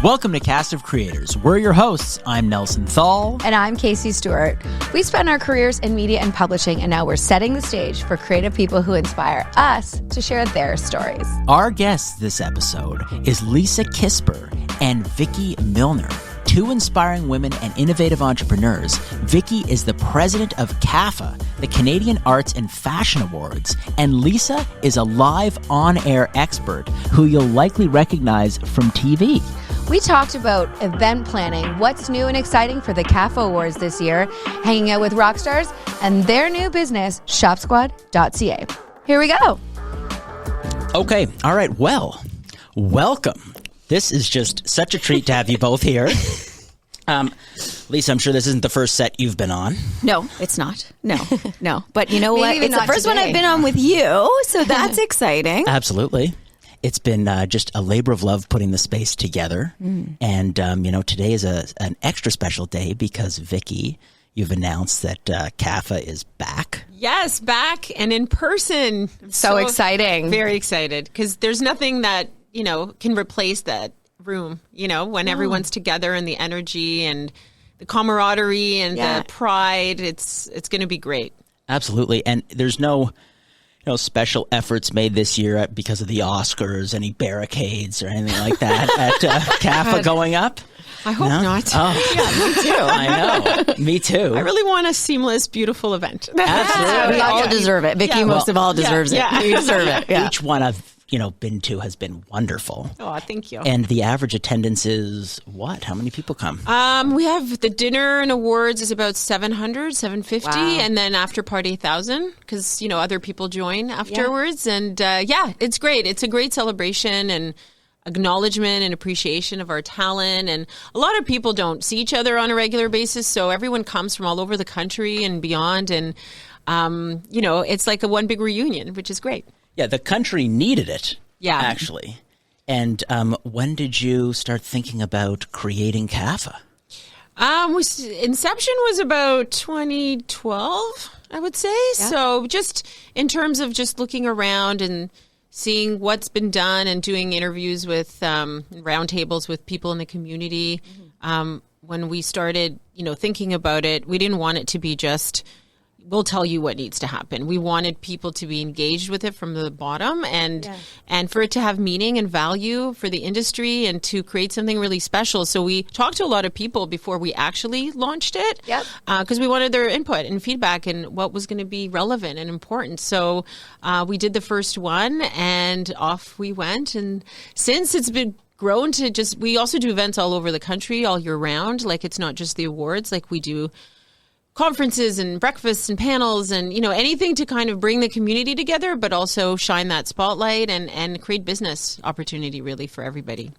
Welcome to Cast of Creators. We're your hosts. I'm Nelson Thal. And I'm Casey Stewart. We spent our careers in media and publishing, and now we're setting the stage for creative people who inspire us to share their stories. Our guest this episode is Lisa Kisber and Vicky Milner. Two inspiring women and innovative entrepreneurs. Vicky is the president of CAFA, the Canadian Arts and Fashion Awards, and Lisa is a live on-air expert who you'll likely recognize from TV. We talked about event planning, what's new and exciting for the CAFA Awards this year, hanging out with rock stars, and their new business, shopsquad.ca. Here we go. Okay, all right, well, welcome. This is just such a treat to have you both here. Lisa, I'm sure this isn't the first set you've been on. No, it's not. No. But you know what? even It's the not first one today. I've been on with you, so that's exciting. Absolutely. It's been just a labor of love putting the space together. And, today is an extra special day because, Vicky, you've announced that CAFA is back. Yes, back and in person. So exciting. Very excited because there's nothing that, can replace that room, when everyone's together and the energy and the camaraderie and the pride. It's going to be great. Absolutely. And there's no special efforts made this year because of the Oscars, any barricades or anything like that at CAFA going up? I hope not. Oh. Yeah, me too. I know. Me too. I really want a seamless, beautiful event. Absolutely. We all deserve it. Vicky, most of all, deserves it. You deserve it. Yeah. Each one I've been to has been wonderful. Oh, thank you. And the average attendance is what? How many people come? We have the dinner and awards is about 700, 750, and then after party 1,000 because other people join afterwards. And it's great. It's a great celebration and acknowledgement and appreciation of our talent. And a lot of people don't see each other on a regular basis, so everyone comes from all over the country and beyond. And it's like a one big reunion, which is great. Yeah, the country needed it. Yeah. Actually. And when did you start thinking about creating CAFA? Inception was about 2012, I would say. Yeah. So just in terms of just looking around and seeing what's been done and doing interviews with roundtables with people in the community. When we started, thinking about it, we didn't want it to be just, we'll tell you what needs to happen. We wanted people to be engaged with it from the bottom and for it to have meaning and value for the industry and to create something really special. So we talked to a lot of people before we actually launched it because we wanted their input and feedback and what was going to be relevant and important. So we did the first one and off we went. And since it's been grown to we also do events all over the country all year round. Like it's not just the awards, like we do conferences and breakfasts and panels and, anything to kind of bring the community together, but also shine that spotlight and create business opportunity really for everybody.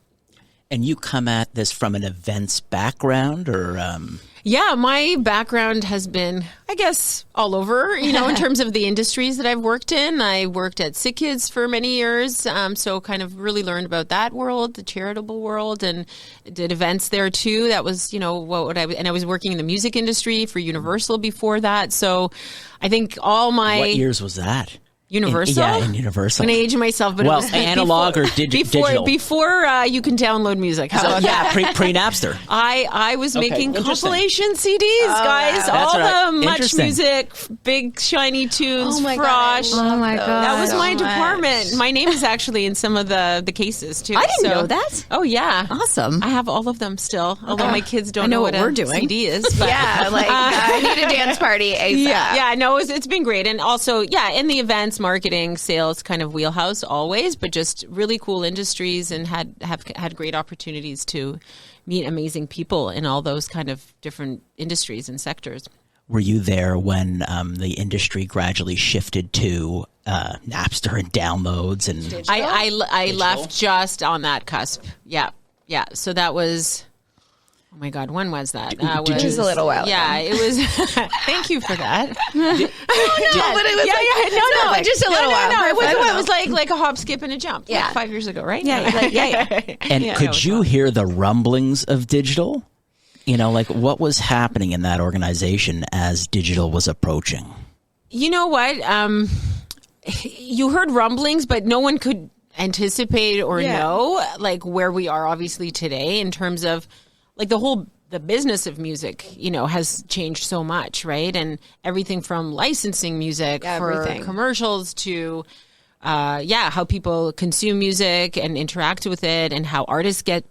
And you come at this from an events background or? Yeah, my background has been, I guess, all over, in terms of the industries that I've worked in. I worked at Sick Kids for many years, so kind of really learned about that world, the charitable world, and did events there too. That was, and I was working in the music industry for Universal before that. So I think all my... What years was that? Universal? In Universal. I'm going to age myself, but it was analog or digital? Before you can download music. So, pre-Napster. I was making compilation CDs, guys. Wow. All That's the Much Music, big shiny tunes, Frosh. Oh my God. That was my So department. My name is actually in some of the cases too. I didn't know that. Oh yeah. Awesome. I have all of them still, although my kids don't I know what a we're doing. CD is. But, I need a dance party ASAP. no, it's been great. And also, in the events, marketing, sales kind of wheelhouse always, but just really cool industries and have had great opportunities to meet amazing people in all those kind of different industries and sectors. Were you there when the industry gradually shifted to Napster and downloads? And I left just on that cusp. Yeah. So that was... Oh my God, when was that? That was a little while ago. Yeah, it was. Thank you for that. Just a little while. It was like a hop, skip, and a jump. Like 5 years ago, right? Yeah. And could you hear the rumblings of digital? What was happening in that organization as digital was approaching? You know what? You heard rumblings, but no one could anticipate or know like where we are obviously today in terms of like the business of music, has changed so much, right? And everything from licensing music for commercials to how people consume music and interact with it, and how artists get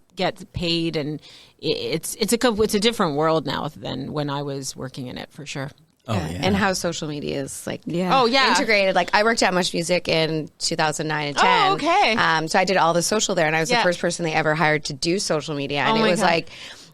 paid, and it's a different world now than when I was working in it, for sure. Oh, yeah. And how social media is integrated. Like I worked at Much Music in 2009 and 10. Oh, okay. So I did all the social there, and I was the first person they ever hired to do social media. And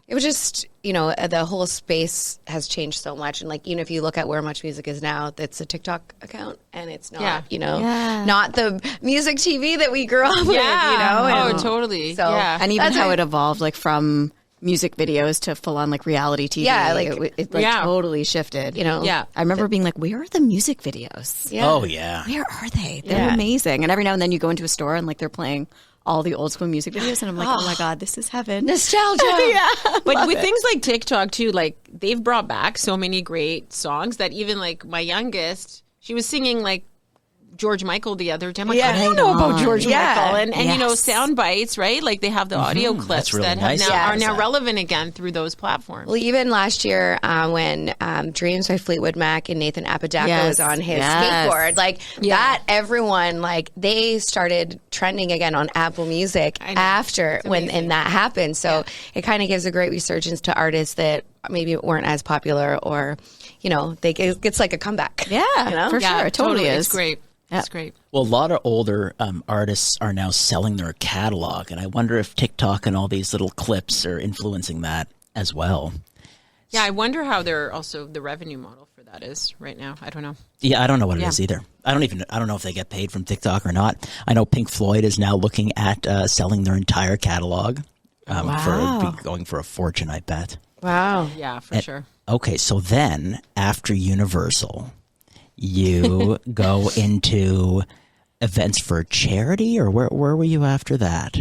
it was just, the whole space has changed so much. And like, even if you look at where Much Music is now, it's a TikTok account, and it's not, not the music TV that we grew up with, And totally. So, and even how it evolved, like from music videos to full on like reality TV. Yeah, it totally shifted. I remember being like, where are the music videos? Yeah. Oh yeah. Where are they? They're amazing. And every now and then you go into a store and like they're playing all the old school music videos, and I'm like, oh my God, this is heaven. Nostalgia. But with things like TikTok too, like they've brought back so many great songs that even like my youngest, she was singing like George Michael the other day. I'm like, I don't know about George Michael. And sound bites, right? Like they have the audio clips really that nice. are now relevant again through those platforms. Well, even last year when Dreams by Fleetwood Mac and Nathan Apodaca was on his skateboard, that everyone, they started trending again on Apple Music after when that happened. So it kind of gives a great resurgence to artists that maybe weren't as popular, or, it's like a comeback. Yeah, for sure. It totally is. It's great. That's great. Well, a lot of older artists are now selling their catalog, and I wonder if TikTok and all these little clips are influencing that as well. Yeah, I wonder how they're also the revenue model for that is right now. I don't know. Yeah, I don't know what it is either. I don't know if they get paid from TikTok or not. I know Pink Floyd is now looking at selling their entire catalog for going for a fortune, I bet. Wow. Yeah, for sure. Okay, so then after Universal, you go into events for charity, or where were you after that?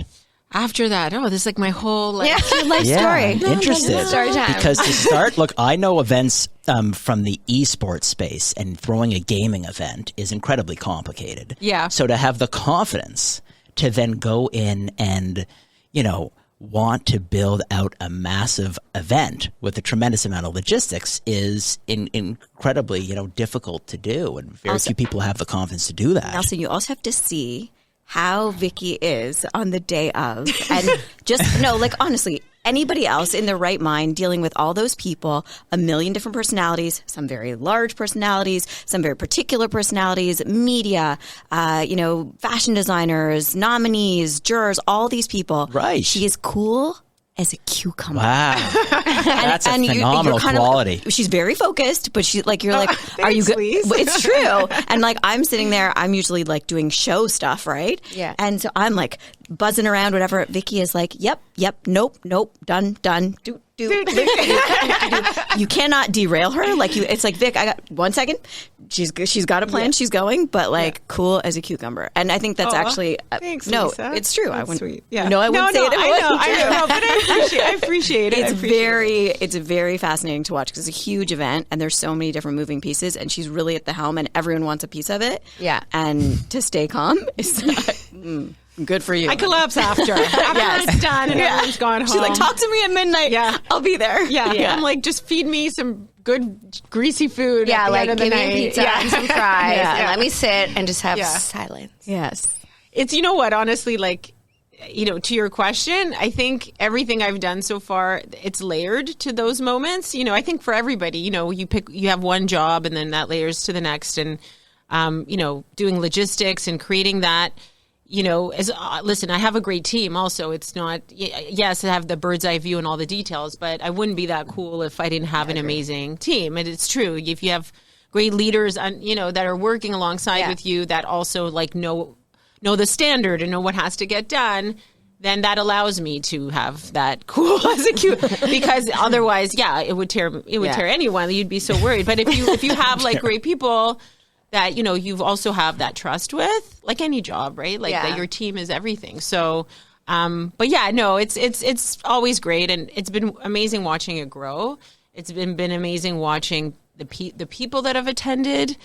After that, this is like my whole life story. Interested. Story time. Because to start, look, I know events from the esports space, and throwing a gaming event is incredibly complicated. Yeah. So to have the confidence to then go in and, want to build out a massive event with a tremendous amount of logistics is incredibly, difficult to do. And very few people have the confidence to do that. Also, you also have to see how Vicky is on the day of. And honestly, anybody else in their right mind dealing with all those people, a million different personalities, some very large personalities, some very particular personalities, media, fashion designers, nominees, jurors, all these people. Right. She is cool as a cucumber. Wow. That's a phenomenal quality. She's very focused, but you're like, are you good? It's true. And I'm sitting there, I'm usually doing show stuff, right? Yeah. And so I'm buzzing around, whatever. Vicky is like, yep, nope, done, do. You cannot derail her. It's like, Vic, I got 1 second. She's got a plan. She's going, but cool as a cucumber. And I think that's actually thanks, no, Lisa. it's true. That's I wouldn't. Sweet. Yeah. No, I wouldn't say it. I know, but I appreciate it. It's very fascinating to watch because it's a huge event and there's so many different moving pieces, and she's really at the helm, and everyone wants a piece of it. Yeah. And to stay calm is good for you. I collapse after it's done and everyone's gone home. She's like, talk to me at midnight. Yeah. I'll be there. Yeah. I'm like, just feed me some good greasy food. Yeah, at the end of the give me night. pizza and some fries, and let me sit and just have silence. Yes. It's, what, honestly, to your question, I think everything I've done so far, it's layered to those moments. I think for everybody, you have one job and then that layers to the next, and, doing logistics and creating that. Listen, I have a great team also. It's not, yes, I have the bird's eye view and all the details, but I wouldn't be that cool if I didn't have an amazing team. And it's true. If you have great leaders, that are working alongside with you that also know the standard and know what has to get done, then that allows me to have that cool as a cute, because otherwise, it would tear anyone. You'd be so worried. But if you have great people that, you've also have that trust with, like any job, right? That your team is everything. So, it's always great. And it's been amazing watching it grow. It's been amazing watching the people that have attended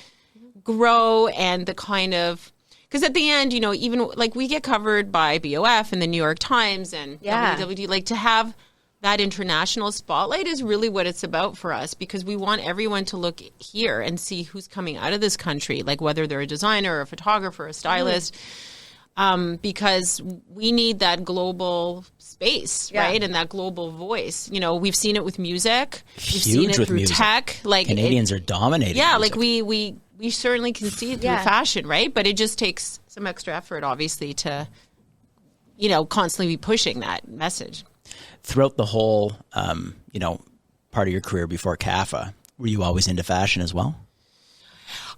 grow, and the kind of, because at the end, even like we get covered by BOF and the New York Times and WWD, like to have that international spotlight is really what it's about for us, because we want everyone to look here and see who's coming out of this country, like whether they're a designer, a photographer, a stylist, because we need that global space, right? And that global voice. We've seen it with music. We've seen it through music. Tech. Like Canadians are dominating. Yeah, music. like we certainly can see it through fashion, right? But it just takes some extra effort, obviously, to, constantly be pushing that message. Throughout the whole, part of your career before CAFA, were you always into fashion as well?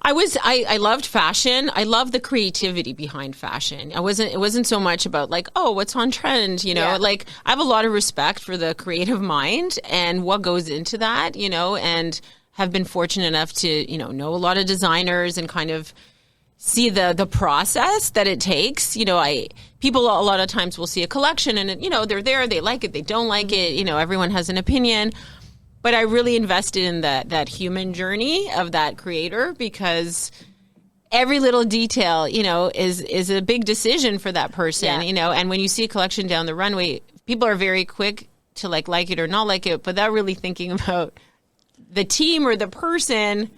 I loved fashion. I love the creativity behind fashion. It wasn't so much about like, oh, what's on trend, like I have a lot of respect for the creative mind and what goes into that, and have been fortunate enough to, know a lot of designers and kind of see the process that it takes. People a lot of times will see a collection and, they're there, they like it, they don't like it, everyone has an opinion. But I really invested in that human journey of that creator, because every little detail, is a big decision for that person, and when you see a collection down the runway, people are very quick to like it or not like it, but they're really thinking about the team or the person.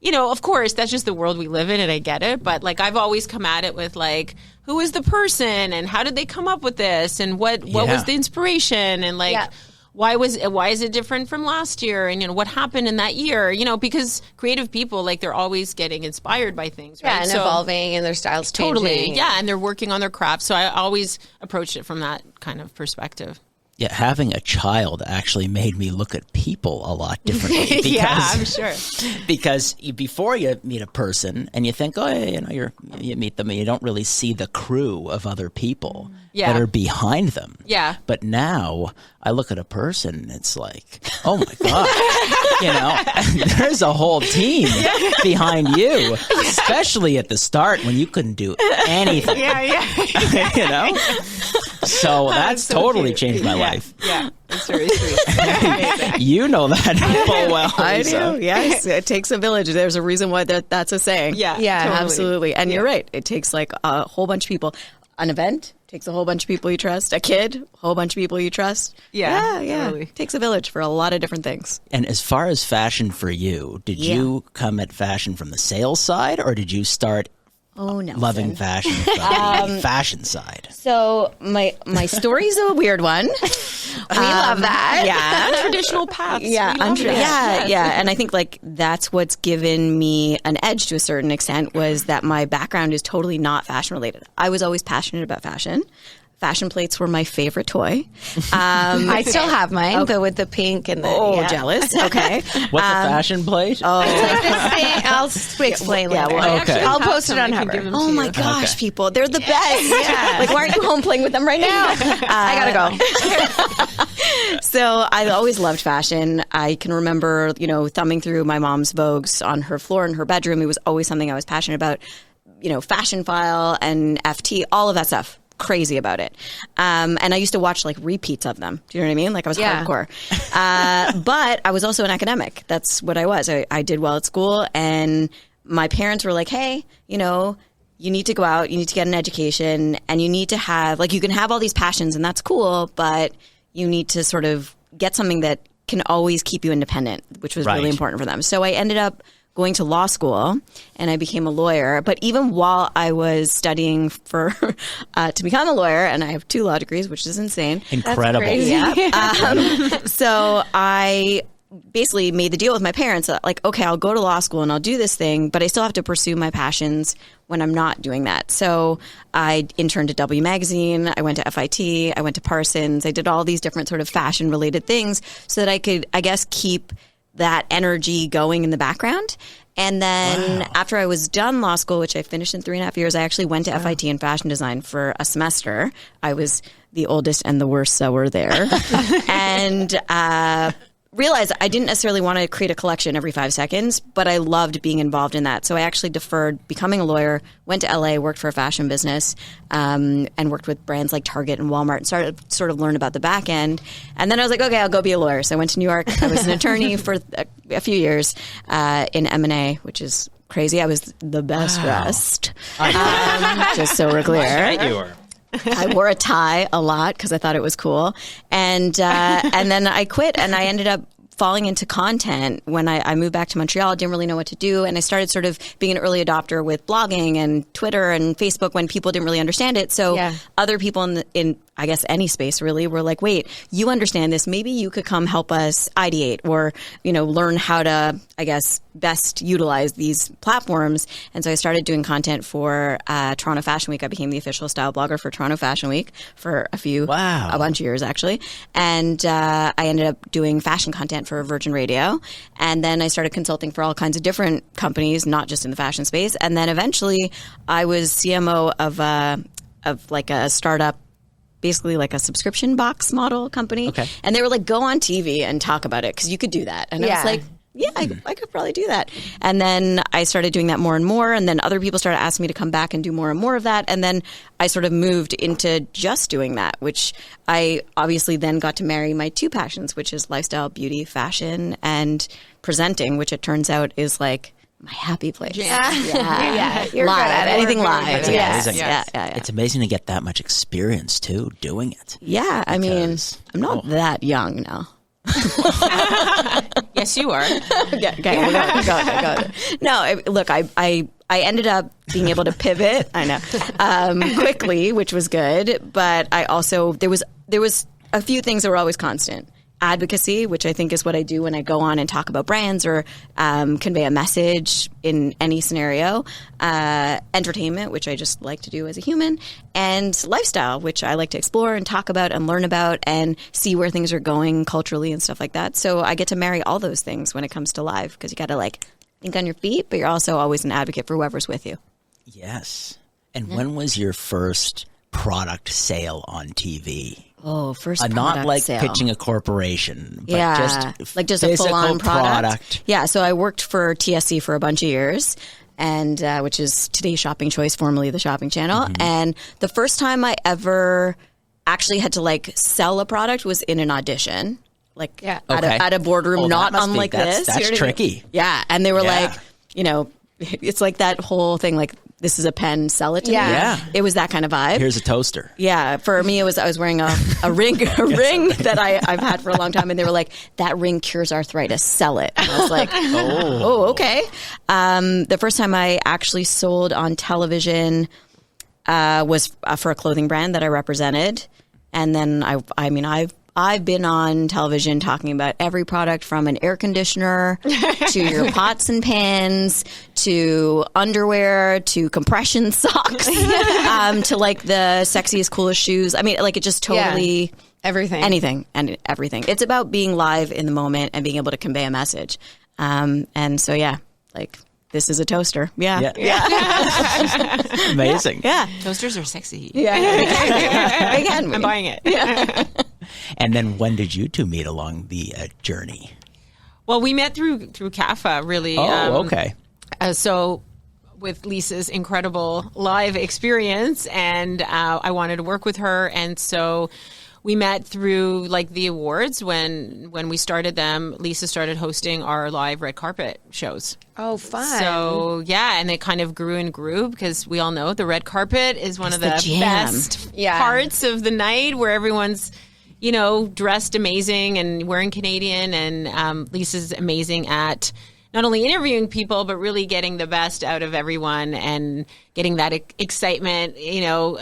Of course, that's just the world we live in, and I get it. But like, I've always come at it with like, who is the person, and how did they come up with this, and what was the inspiration, and like, why is it different from last year, and what happened in that year? Because creative people, like, they're always getting inspired by things, right? Yeah, and evolving, and their styles changing. Totally, yeah, and they're working on their craft. So I always approached it from that kind of perspective. Yeah, having a child actually made me look at people a lot differently. Because, yeah, I'm sure. Because before you meet a person and you think, you meet them and you don't really see the crew of other people that are behind them. Yeah. But now I look at a person and it's like, oh my God, there's a whole team behind you, especially at the start when you couldn't do anything. Yeah. So that's so totally cute. Changed my life. Yeah, it's very sweet. You know that full well. I do, yes. It takes a village. There's a reason why that's a saying. Yeah, totally. Absolutely. And you're right. It takes like a whole bunch of people. An event takes a whole bunch of people you trust. A kid, a whole bunch of people you trust. Yeah. Totally. It takes a village for a lot of different things. And as far as fashion for you, did you come at fashion from the sales side, or did you start loving fashion from the fashion side? So my story's a weird one. We love that. Yeah. Traditional paths. Yeah. And I think like that's what's given me an edge to a certain extent, was that my background is totally not fashion related. I was always passionate about fashion. Fashion plates were my favorite toy. I still have mine, but with the pink and the... jealous. Okay. What's a fashion plate? I'll explain later. I'll post it on Hover. Oh my gosh, people. They're the best. Like, why aren't you home playing with them right now? I gotta go. So I always loved fashion. I can remember, thumbing through my mom's Vogues on her floor in her bedroom. It was always something I was passionate about. Fashion File and FT, all of that stuff. Crazy about it. And I used to watch like repeats of them. Do you know what I mean? Like I was hardcore. But I was also an academic. That's what I was. I did well at school, and my parents were like, hey, you need to go out, you need to get an education, and you need to have, like, you can have all these passions and that's cool, but you need to sort of get something that can always keep you independent, which was really important for them. So I ended up going to law school, and I became a lawyer. But even while I was studying for to become a lawyer, and I have 2 law degrees, which is insane. Incredible. So I basically made the deal with my parents that, like, okay, I'll go to law school and I'll do this thing, but I still have to pursue my passions when I'm not doing that. So I interned at W Magazine. I went to FIT. I went to Parsons. I did all these different sort of fashion related things so that I could, I guess, keep that energy going in the background. And then after I was done law school, which I finished in 3.5 years, I actually went to FIT in fashion design for a semester. I was the oldest and the worst sewer there. And realized I didn't necessarily want to create a collection every 5 seconds, but I loved being involved in that. So I actually deferred becoming a lawyer, went to LA, worked for a fashion business, and worked with brands like Target and Walmart, and started to sort of learn about the back end. And then I was like, okay, I'll go be a lawyer. So I went to New York. I was an attorney for a few years in M&A, which is crazy. I was the best dressed. Just so we're clear. I you were. I wore a tie a lot because I thought it was cool. And then I quit, and I ended up falling into content when I moved back to Montreal. Didn't really know what to do, and I started sort of being an early adopter with blogging and Twitter and Facebook when people didn't really understand it. So other people in I guess any space really were like, wait, you understand this. Maybe you could come help us ideate or, learn how to, I guess, best utilize these platforms. And so I started doing content for Toronto Fashion Week. I became the official style blogger for Toronto Fashion Week for a bunch of years actually. And I ended up doing fashion content for Virgin Radio. And then I started consulting for all kinds of different companies, not just in the fashion space. And then eventually I was CMO of like a startup, basically like a subscription box model company. Okay. And they were like, go on TV and talk about it because you could do that. And I was like, I could probably do that. And then I started doing that more and more. And then other people started asking me to come back and do more and more of that. And then I sort of moved into just doing that, which I obviously then got to marry my two passions, which is lifestyle, beauty, fashion, and presenting, which it turns out is like my happy place. Yeah. You're live. good at it. Anything live. That's amazing. Yeah. It's amazing to get that much experience too doing it. Yeah. I mean, I'm not that young now. Yes, you are. Yeah, okay, we'll go. No, look, I ended up being able to pivot. I know quickly, which was good. But I also there was a few things that were always constant. Advocacy, which I think is what I do when I go on and talk about brands or convey a message in any scenario. Entertainment, which I just like to do as a human. And lifestyle, which I like to explore and talk about and learn about and see where things are going culturally and stuff like that. So I get to marry all those things when it comes to live because you got to like think on your feet, but you're also always an advocate for whoever's with you. Yes. And when was your first product sale on TV? Oh, first product not like sale. pitching a corporation, but just a full-on product. Yeah, so I worked for TSC for a bunch of years, and which is Today's Shopping Choice, formerly the Shopping Channel. Mm-hmm. And the first time I ever actually had to like sell a product was in an audition, at a boardroom, not unlike this. That's tricky. Yeah, and they were like, it's like that whole thing, like, this is a pen, sell it to me. Yeah. It was that kind of vibe. Here's a toaster. Yeah. For me, I was wearing a ring, ring that I've had for a long time. And they were like, that ring cures arthritis. Sell it. And I was like, oh, okay. The first time I actually sold on television was for a clothing brand that I represented. And then I've been on television talking about every product from an air conditioner to your pots and pans to underwear to compression socks to like the sexiest, coolest shoes. I mean, like it just totally everything, anything and everything. It's about being live in the moment and being able to convey a message. And so, like this is a toaster. Yeah. Amazing. Yeah. Toasters are sexy. Yeah. Again, I'm buying it. Yeah. And then when did you two meet along the journey? Well, we met through CAFA, really. Oh, okay. So with Lisa's incredible live experience, and I wanted to work with her, and so we met through like the awards when we started them. Lisa started hosting our live red carpet shows. Oh, fun. So, yeah, and it kind of grew and grew because we all know the red carpet is one of the best parts of the night where everyone's, dressed amazing and wearing Canadian. And Lisa's amazing at not only interviewing people, but really getting the best out of everyone and getting that excitement,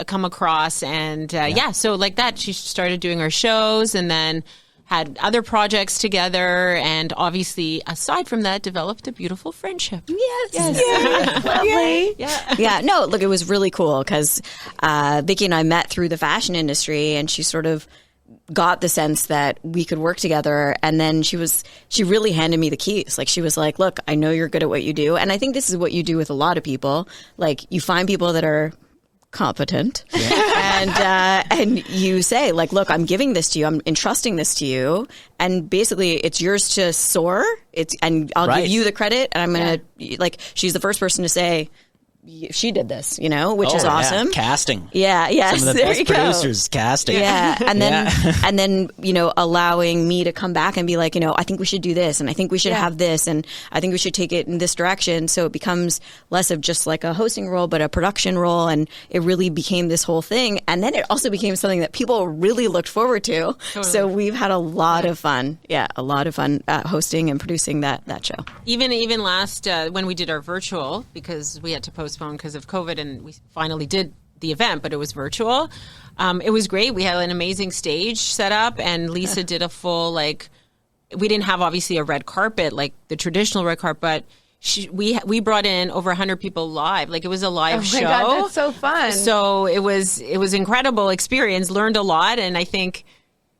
come across. And so like that, she started doing her shows and then had other projects together. And obviously, aside from that, developed a beautiful friendship. Yes. Lovely. Yeah. No, look, it was really cool because Vicky and I met through the fashion industry, and she sort of got the sense that we could work together. And then she really handed me the keys. Like she was like, look, I know you're good at what you do. And I think this is what you do with a lot of people. Like you find people that are competent and you say like, look, I'm giving this to you. I'm entrusting this to you. And basically it's yours to soar. And I'll give you the credit. And I'm going to she's the first person to say, she did this, which is awesome. Casting. Yeah, yes. Some of the best producers casting. Yeah, and then allowing me to come back and be like, I think we should do this, and I think we should have this, and I think we should take it in this direction. So it becomes less of just like a hosting role, but a production role, and it really became this whole thing. And then it also became something that people really looked forward to. Totally. So we've had a lot of fun. Yeah, a lot of fun hosting and producing that show. Even last when we did our virtual, because we had to postpone because of COVID, and we finally did the event, but it was virtual. It was great. We had an amazing stage set up, and Lisa did a full, we didn't have obviously a red carpet, like the traditional red carpet, but we brought in over 100 people live. Like, it was a live show. Oh my God, that's so fun. So it was incredible experience, learned a lot, and I think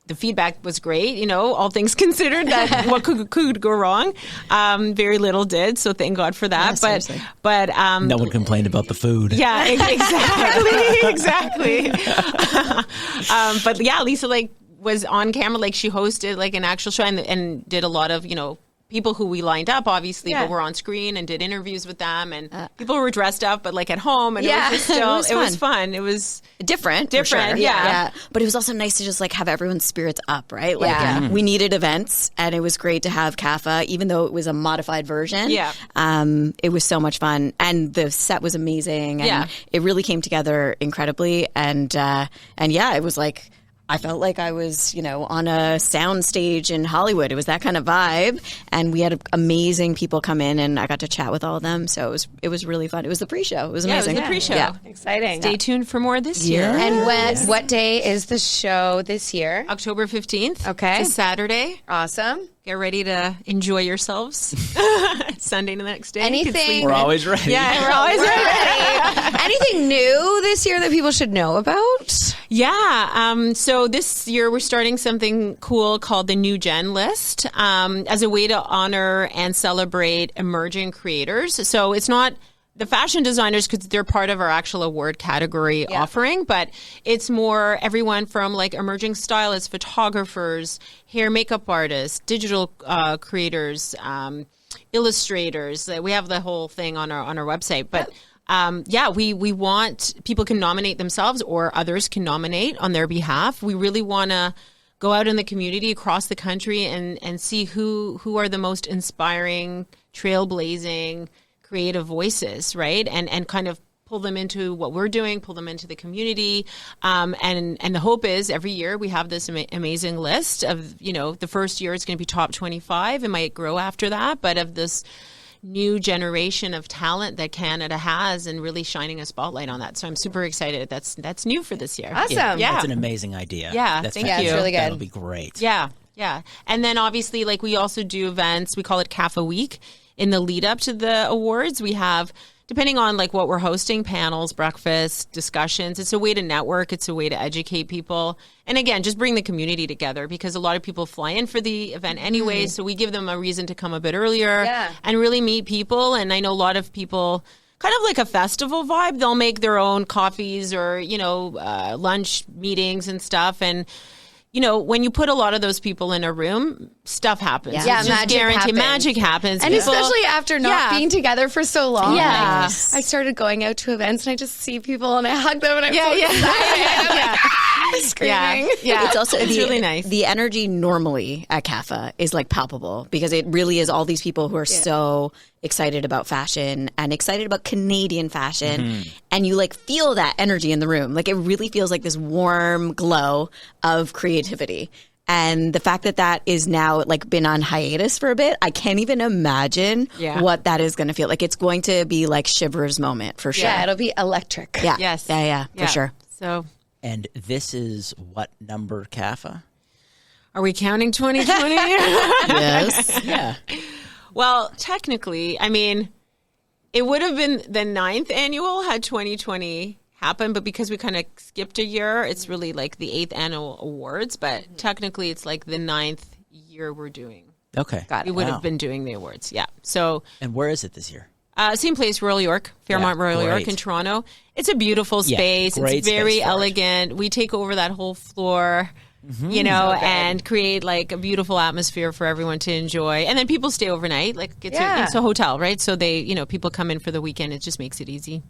the feedback was great, all things considered, that what could go wrong. Very little did, so thank God for that. Yeah, but no one complained about the food. Yeah, exactly. But yeah, Lisa was on camera, she hosted an actual show and did a lot of people who we lined up, obviously, but were on screen and did interviews with them, and people were dressed up, but at home, and it was just still, it was fun. It was different, for sure. Yeah. But it was also nice to just have everyone's spirits up, right? We needed events, and it was great to have CAFA, even though it was a modified version. Yeah. It was so much fun, and the set was amazing, and it really came together incredibly, and it was I felt like I was, on a sound stage in Hollywood. It was that kind of vibe. And we had amazing people come in, and I got to chat with all of them. So it was really fun. It was the pre-show. It was amazing. It was the pre-show. Yeah. Exciting. Stay tuned for more this year. And what day is the show this year? October 15th. Okay. It's a Saturday. Awesome. Get ready to enjoy yourselves. Sunday the next day. Anything? We're always ready. Yeah, we're always ready. Anything new this year that people should know about? Yeah. So this year we're starting something cool called the New Gen List as a way to honor and celebrate emerging creators. So it's not the fashion designers, because they're part of our actual award category offering, but it's more everyone from emerging stylists, photographers, hair makeup artists, digital creators, illustrators. We have the whole thing on our website, but we want people can nominate themselves, or others can nominate on their behalf. We really want to go out in the community across the country and see who are the most inspiring, trailblazing, creative voices, right? And kind of pull them into what we're doing, pull them into the community. And the hope is every year we have this amazing list of, the first year it's going to be top 25. It might grow after that, but of this new generation of talent that Canada has, and really shining a spotlight on that. So I'm super excited. That's new for this year. Awesome. Yeah. That's an amazing idea. Yeah. That's Thank you. It's really good. That'll be great. Yeah. Yeah. And then obviously we also do events. We call it CAFA Week. In the lead up to the awards, we have, depending on what we're hosting, panels, breakfasts, discussions. It's a way to network. It's a way to educate people. And again, just bring the community together, because a lot of people fly in for the event anyway. So we give them a reason to come a bit earlier and really meet people. And I know a lot of people, kind of like a festival vibe, they'll make their own coffees or, lunch meetings and stuff. And when you put a lot of those people in a room, stuff happens. Yeah, magic happens. And people, especially after not being together for so long. Yeah. I started going out to events, and I just see people, and I hug them, and I'm so excited. Screaming. Yeah. It's really nice. The energy normally at CAFA is palpable, because it really is all these people who are so excited about fashion and excited about Canadian fashion. And you feel that energy in the room. It really feels like this warm glow of creativity. And the fact that is now been on hiatus for a bit, I can't even imagine what that is going to feel like. It's going to be Shiver's moment for sure. Yeah, it'll be electric. Yeah. Yes. Yeah, for sure. So, And this is what number CAFA? are we counting 2020? Yes. Yeah. Well, technically, it would have been the 9th annual had 2020 happened, but because we kind of skipped a year, it's really the 8th annual awards, but technically it's the 9th year we're doing. Okay. We would have been doing the awards. Yeah. So. And where is it this year? Same place, Royal York, Fairmont Royal York in Toronto. It's a beautiful space. It's very elegant. We take over that whole floor. you know, and create like a beautiful atmosphere for everyone to enjoy. And then people stay overnight. Like it's a hotel, right? So they, you know, people come in for the weekend. It just makes it easy.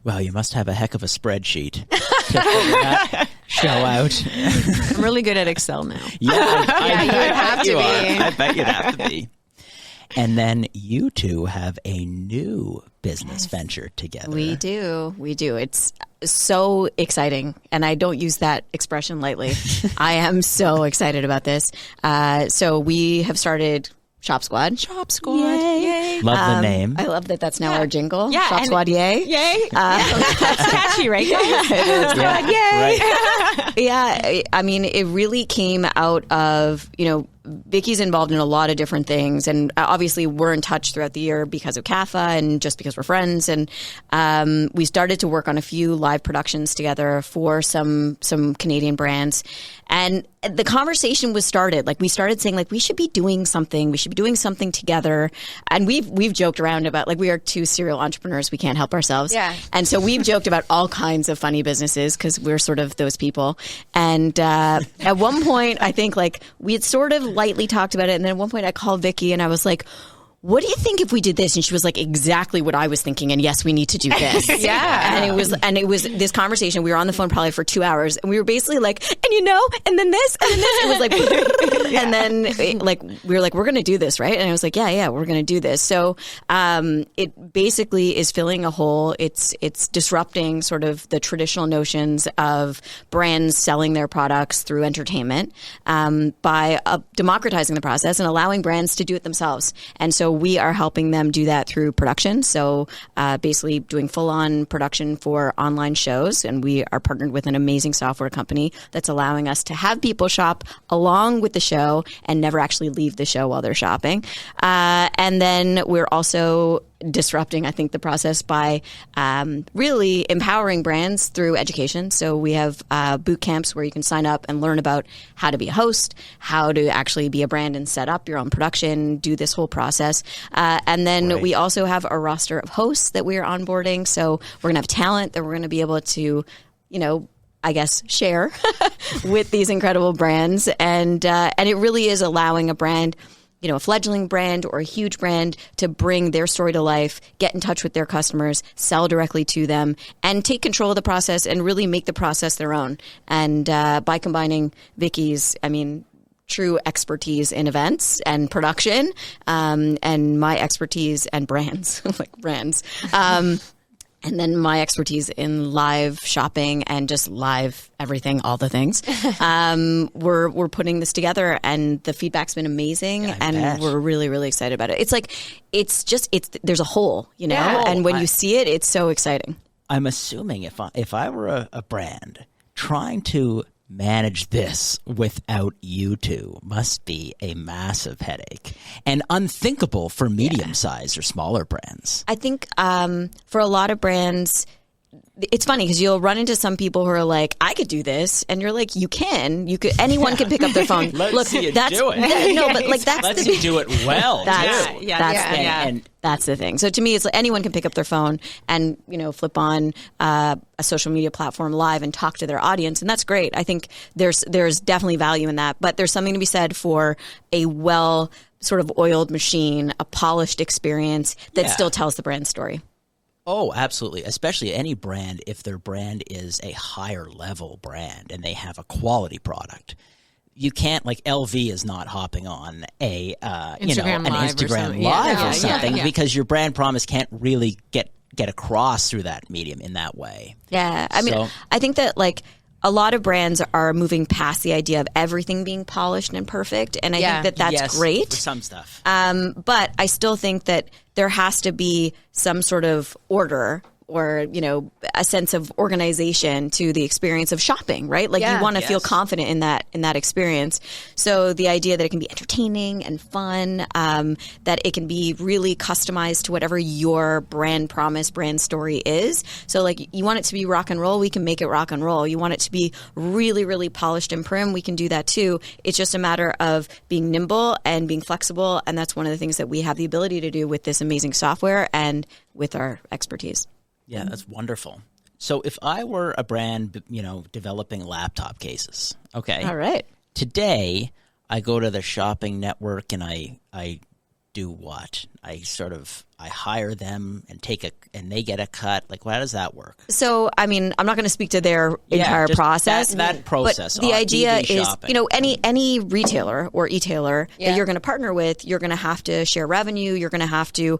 Well, you must have a heck of a spreadsheet to figure that show out. I'm really good at Excel now. I you would have to be. I bet you'd have to be. And then you two have a new business venture together. We do. It's so exciting. And I don't use that expression lightly. I am so excited about this. So we have started Shop Squad. Shop Squad. Yay. Love the name. I love that that's now our jingle. Yeah, Shop Squad, yay. Yay. That's catchy, right? Yay. Yeah, I mean, it really came out of, you know, Vicky's involved in a lot of different things, and obviously we're in touch throughout the year because of CAFA and just because we're friends. And we started to work on a few live productions together for some Canadian brands. And the conversation was started. Like we started saying, like, we should be doing something. We should be doing something together. And we've joked around about, like, we are two serial entrepreneurs. We can't help ourselves. Yeah. And so we've joked about all kinds of funny businesses because we're sort of those people. And at one point, I think, like, we had sort of lightly talked about it. And then at one point I called Vicky and I was like, what do you think if we did this? And she was like, exactly what I was thinking. And yes, we need to do this. Yeah. And it was this conversation. We were on the phone probably for 2 hours and we were basically like, and you know, and then this, and then this. It was like, and then like, we were like, we're going to do this, right? And I was like, yeah, we're going to do this. So, it basically is filling a hole. It's disrupting sort of the traditional notions of brands selling their products through entertainment, by democratizing the process and allowing brands to do it themselves. And so we are helping them do that through production. So basically doing full-on production for online shows. And we are partnered with an amazing software company that's allowing us to have people shop along with the show and never actually leave the show while they're shopping. And then we're also disrupting, I think, the process by really empowering brands through education. So we have boot camps where you can sign up and learn about how to be a host, how to actually be a brand and set up your own production, do this whole process. And then we also have a roster of hosts that we are onboarding. So we're going to have talent that we're going to be able to, you know, I guess, share with these incredible brands. And it really is allowing a brand, you know, a fledgling brand or a huge brand to bring their story to life, get in touch with their customers, sell directly to them, and take control of the process and really make the process their own. And by combining Vicky's, true expertise in events and production, and my expertise and brands, like brands, and then my expertise in live shopping and just live everything, all the things. We're putting this together, and the feedback's been amazing, and we're really, really excited about it. It's like there's a hole, you know, and when you see it, it's so exciting. I'm assuming if I were a brand trying to manage this without you two must be a massive headache and unthinkable for medium-sized or smaller brands. I think for a lot of brands, it's funny because you'll run into some people who are like, I could do this. And you're like, you could, anyone can pick up their phone. Let's see you do it. No, but like that's Let's you do it well, too. And that's the thing. So to me, it's like anyone can pick up their phone and, you know, flip on a social media platform live and talk to their audience. And that's great. I think there's definitely value in that. But there's something to be said for a well sort of oiled machine, a polished experience that still tells the brand story. Oh, absolutely. Especially any brand, if their brand is a higher level brand and they have a quality product. You can't, like, LV is not hopping on an Instagram live or something because your brand promise can't really get across through that medium in that way. Yeah. I think that, like, a lot of brands are moving past the idea of everything being polished and perfect, and I think that's great. For some stuff. But I still think that there has to be some sort of order or, you know, a sense of organization to the experience of shopping, right? Like you want to feel confident in that experience. So the idea that it can be entertaining and fun, that it can be really customized to whatever your brand promise, brand story is. So like you want it to be rock and roll, we can make it rock and roll. You want it to be really, really polished and prim, we can do that too. It's just a matter of being nimble and being flexible. And that's one of the things that we have the ability to do with this amazing software and with our expertise. Yeah, that's wonderful. So if I were a brand, developing laptop cases, okay. All right. Today, I go to the shopping network and I do what? I hire them and and they get a cut. Like, how does that work? So, I mean, I'm not going to speak to their entire process. That process. But the idea is, shopping. any retailer or e-tailer that you're going to partner with, you're going to have to share revenue. You're going to have to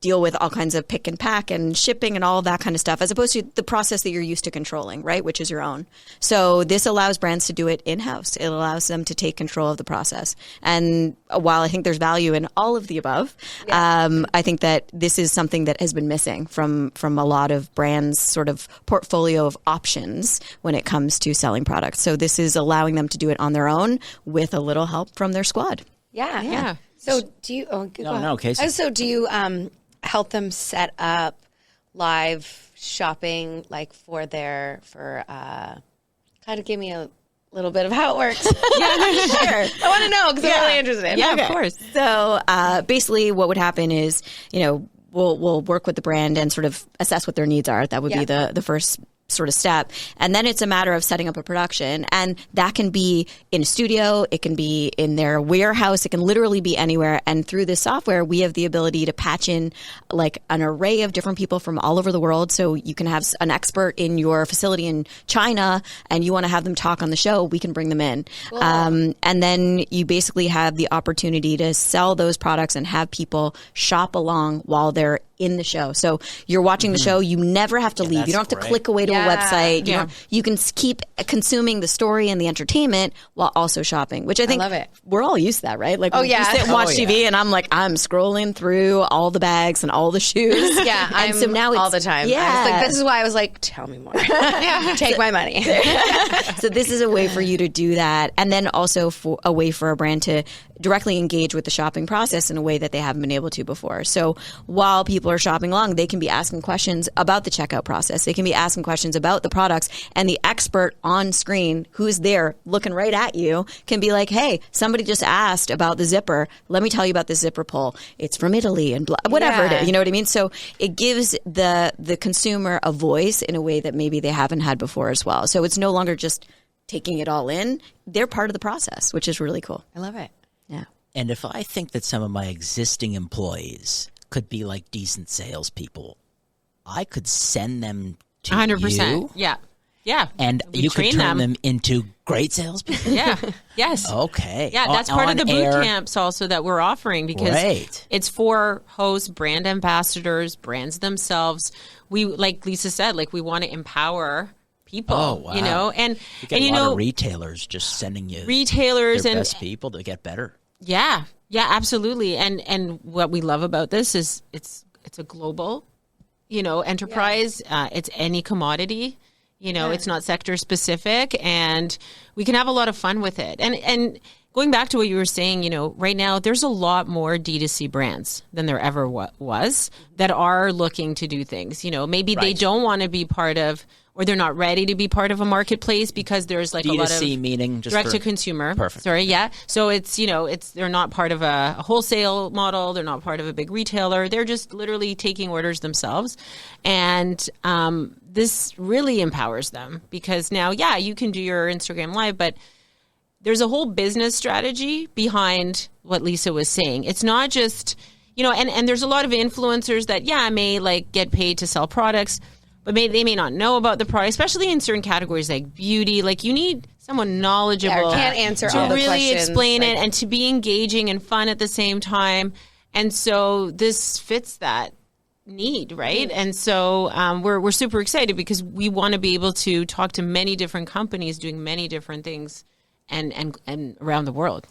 deal with all kinds of pick and pack and shipping and all of that kind of stuff, as opposed to the process that you're used to controlling, right, which is your own. So this allows brands to do it in-house. It allows them to take control of the process. And while I think there's value in all of the above, I think that this is something that has been missing from a lot of brands' sort of portfolio of options when it comes to selling products. So this is allowing them to do it on their own with a little help from their squad. Yeah. So do you? No, Casey. So do you help them set up live shopping, like kind of give me a little bit of how it works? Sure. I want to know because I'm really interested. Yeah, of course. So basically what would happen is, we'll work with the brand and sort of assess what their needs are. That would be the first sort of step. And then it's a matter of setting up a production. And that can be in a studio. It can be in their warehouse. It can literally be anywhere. And through this software, we have the ability to patch in like an array of different people from all over the world. So you can have an expert in your facility in China and you want to have them talk on the show, we can bring them in. Cool. And then you basically have the opportunity to sell those products and have people shop along while they're in the show. So you're watching the show. You never have to leave. You don't have to click away to a website. You can keep consuming the story and the entertainment while also shopping, which I think love it. We're all used to that, right? Like, you sit and watch TV and I'm scrolling through all the bags and all the shoes. Yeah. And so now it's all the time. Yeah. This is why I was like, tell me more. Take my money. So this is a way for you to do that. And then also a way for a brand to directly engage with the shopping process in a way that they haven't been able to before. So while people are shopping along, they can be asking questions about the checkout process. They can be asking questions about the products, and the expert on screen who's there looking right at you can be like, hey, somebody just asked about the zipper. Let me tell you about the zipper pull. It's from Italy and whatever it is. You know what I mean? So it gives the consumer a voice in a way that maybe they haven't had before as well. So it's no longer just taking it all in. They're part of the process, which is really cool. I love it. Yeah. And if I think that some of my existing employees could be like decent salespeople, I could send them to 100%. you. Yeah. Yeah. And you could turn them into great salespeople. Yeah. Yes. Okay. Yeah, that's part of the boot camps also that we're offering, because it's for hosts, brand ambassadors, brands themselves. We, like Lisa said, we want to empower people. Oh, wow. And you get a lot of retailers just sending you their best people to get better. Yeah. Yeah, absolutely. And what we love about this is it's a global, enterprise. It's any commodity. It's not sector specific, and we can have a lot of fun with it. And going back to what you were saying, right now there's a lot more D2C brands than there ever was that are looking to do things. Maybe they don't want to be part of, or they're not ready to be part of a marketplace because there's like D2C, a lot of meaning just direct to consumer. Perfect. Sorry, yeah. So it's they're not part of a wholesale model. They're not part of a big retailer. They're just literally taking orders themselves, and this really empowers them because now, you can do your Instagram Live, but there's a whole business strategy behind what Lisa was saying. It's not just and there's a lot of influencers that may get paid to sell products. But they may not know about the product, especially in certain categories like beauty. You need someone knowledgeable can't answer all to the really questions, explain it and to be engaging and fun at the same time. And so this fits that need, right? Mm-hmm. And so we're super excited because we want to be able to talk to many different companies doing many different things and around the world.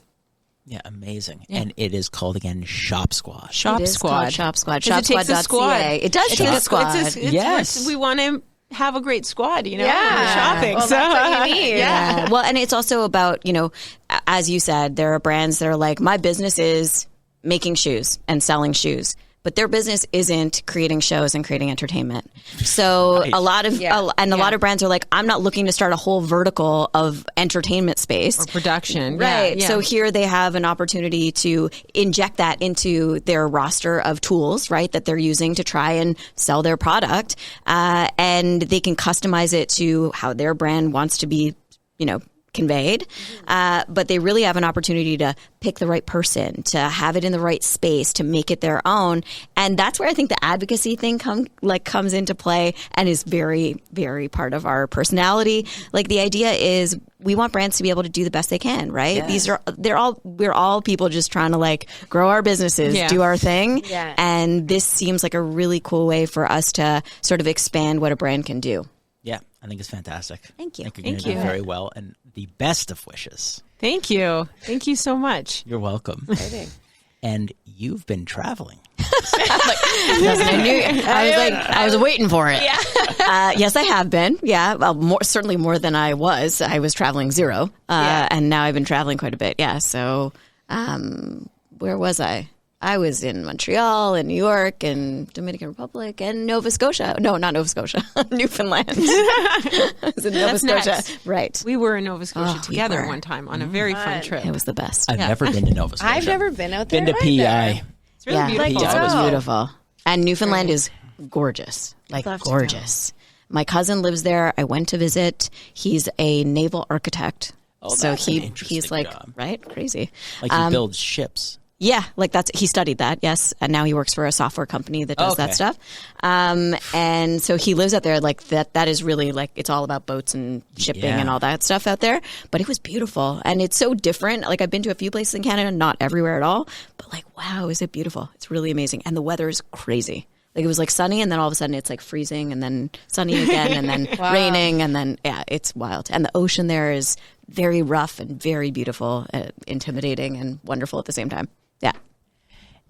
Yeah, amazing. Yeah. And it is called, again, Shop Squad. Shop Squad. Shop Squad. Shopsquad.ca. It does take a squad. Yes. We want to have a great squad, shopping. Well, so that's what you need. Yeah. Well, and it's also about, as you said, there are brands that are like, my business is making shoes and selling shoes. but their business isn't creating shows and creating entertainment. So a lot of brands are like, I'm not looking to start a whole vertical of entertainment space or production. Right. Yeah. So here they have an opportunity to inject that into their roster of tools, right, that they're using to try and sell their product. And they can customize it to how their brand wants to be, conveyed. But they really have an opportunity to pick the right person, to have it in the right space, to make it their own. And that's where I think the advocacy thing comes into play and is very, very part of our personality. Like, the idea is we want brands to be able to do the best they can, right? Yes. We're all people just trying to grow our businesses, do our thing. Yeah. And this seems like a really cool way for us to sort of expand what a brand can do. Yeah, I think it's fantastic. Thank you. I think you're going to do very well, and the best of wishes. Thank you. Thank you so much. You're welcome. And you've been traveling. I was waiting for it. Yeah. Yes, I have been. Yeah. Well, certainly more than I was. I was traveling zero. And now I've been traveling quite a bit. Yeah. So, where was I? I was in Montreal and New York and Dominican Republic and Nova Scotia. No, not Nova Scotia. Newfoundland. I was in Nova Scotia. Next. Right. We were in Nova Scotia together one time on a very fun trip. It was the best. I've never been to Nova Scotia. I've never been out there. Been to PI. It's really beautiful. It was beautiful. And Newfoundland is gorgeous. Gorgeous. My cousin lives there. I went to visit. He's a naval architect. Oh, so he's job. Right? Crazy. Like he builds ships. Yeah, he studied that, yes. And now he works for a software company that does that stuff. And so he lives out there that is really it's all about boats and shipping and all that stuff out there. But it was beautiful. And it's so different. I've been to a few places in Canada, not everywhere at all. But wow, is it beautiful. It's really amazing. And the weather is crazy. It was sunny, and then all of a sudden it's freezing, and then sunny again, and then raining, and then, it's wild. And the ocean there is very rough and very beautiful, intimidating and wonderful at the same time. Yeah.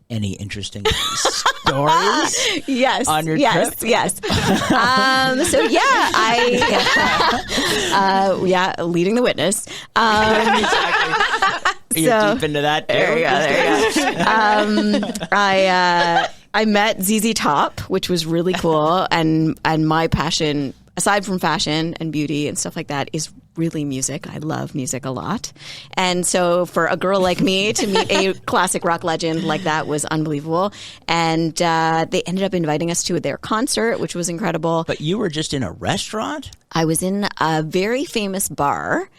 Any interesting stories? Yes. On your trip? Yes. So leading the witness. Exactly. You're deep into that too. There you go. I met ZZ Top, which was really cool, and my passion, aside from fashion and beauty and stuff like that, is really music. I love music a lot. And so for a girl like me to meet a classic rock legend like that was unbelievable. And they ended up inviting us to their concert, which was incredible. But you were just in a restaurant? I was in a very famous bar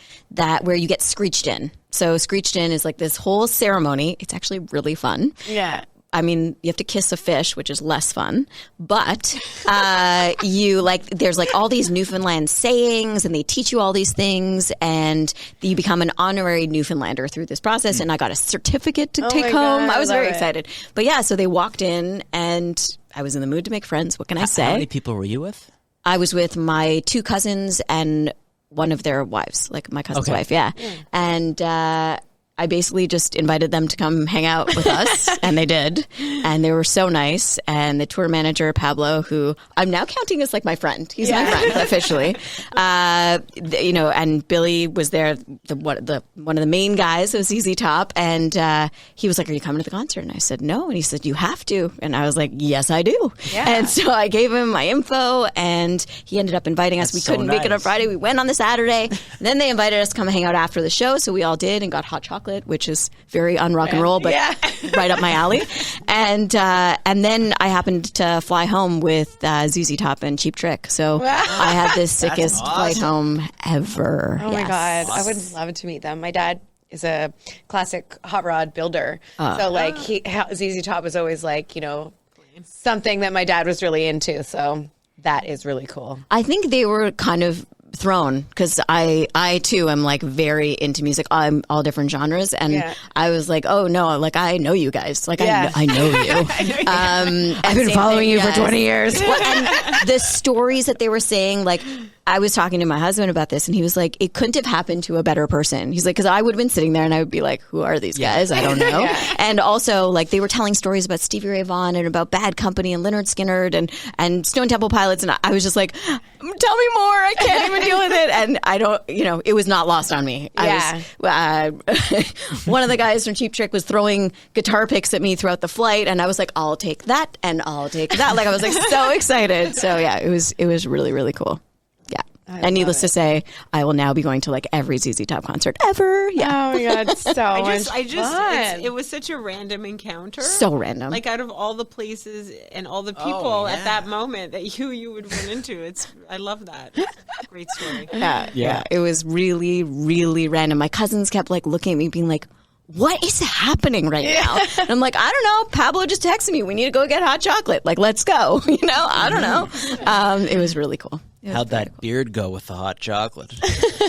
where you get screeched in. So screeched in is this whole ceremony. It's actually really fun. Yeah. I mean, you have to kiss a fish, which is less fun, but there's all these Newfoundland sayings, and they teach you all these things, and you become an honorary Newfoundlander through this process. And I got a certificate to take home. I was very excited. But so they walked in, and I was in the mood to make friends. What can I say? How many people were you with? I was with my two cousins and one of their wives, my cousin's wife. Yeah. And, I basically just invited them to come hang out with us, and they did. And they were so nice. And the tour manager, Pablo, who I'm now counting as my friend. He's my friend officially. And Billy was there, one of the main guys of ZZ Top. And he was like, "Are you coming to the concert?" And I said, "No." And he said, "You have to." And I was like, "Yes, I do." Yeah. And so I gave him my info, and he ended up inviting us. We couldn't make it on Friday. We went on the Saturday. Then they invited us to come hang out after the show. So we all did and got hot chocolate, which is very un-rock and roll, but right up my alley. And then I happened to fly home with ZZ Top and Cheap Trick. So I had the sickest flight home ever. Oh my God. I would love to meet them. My dad is a classic hot rod builder. So ZZ Top was always something that my dad was really into. So that is really cool. I think they were kind of thrown because I too am very into music. I'm all different genres, and I was like, oh no, I know you guys. I know you. I've been following you for 20 years. Well, and the stories that they were saying, I was talking to my husband about this, and he was like, it couldn't have happened to a better person. He's like, because I would have been sitting there and I would be like, who are these guys? I don't know. And also, like, they were telling stories about Stevie Ray Vaughan and about Bad Company and Lynyrd Skynyrd and Stone Temple Pilots. And I was just like, tell me more. I can't even deal with it. And I don't, it was not lost on me. I was, one of the guys from Cheap Trick was throwing guitar picks at me throughout the flight. And I was like, I'll take that and I'll take that. Like, I was like so excited. So yeah, it was really, really cool. And needless to say, I will now be going to like every ZZ Top concert ever. Yeah. Oh my God, so much fun. It was such a random encounter. So random. Like out of all the places and all the people at that moment that you would run into. I love that. Great story. Yeah. It was really, really random. My cousins kept like looking at me being like, what is happening right now? And I'm like, I don't know. Pablo just texted me. We need to go get hot chocolate. Like, let's go. I don't know. It was really cool. How'd that beard go with the hot chocolate?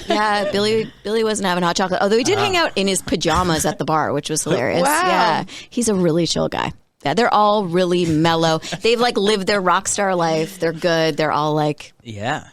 Yeah, Billy wasn't having hot chocolate. Although he did hang out in his pajamas at the bar, which was hilarious. Wow. Yeah, he's a really chill guy. Yeah, they're all really mellow. They've like lived their rock star life. They're good. They're all like,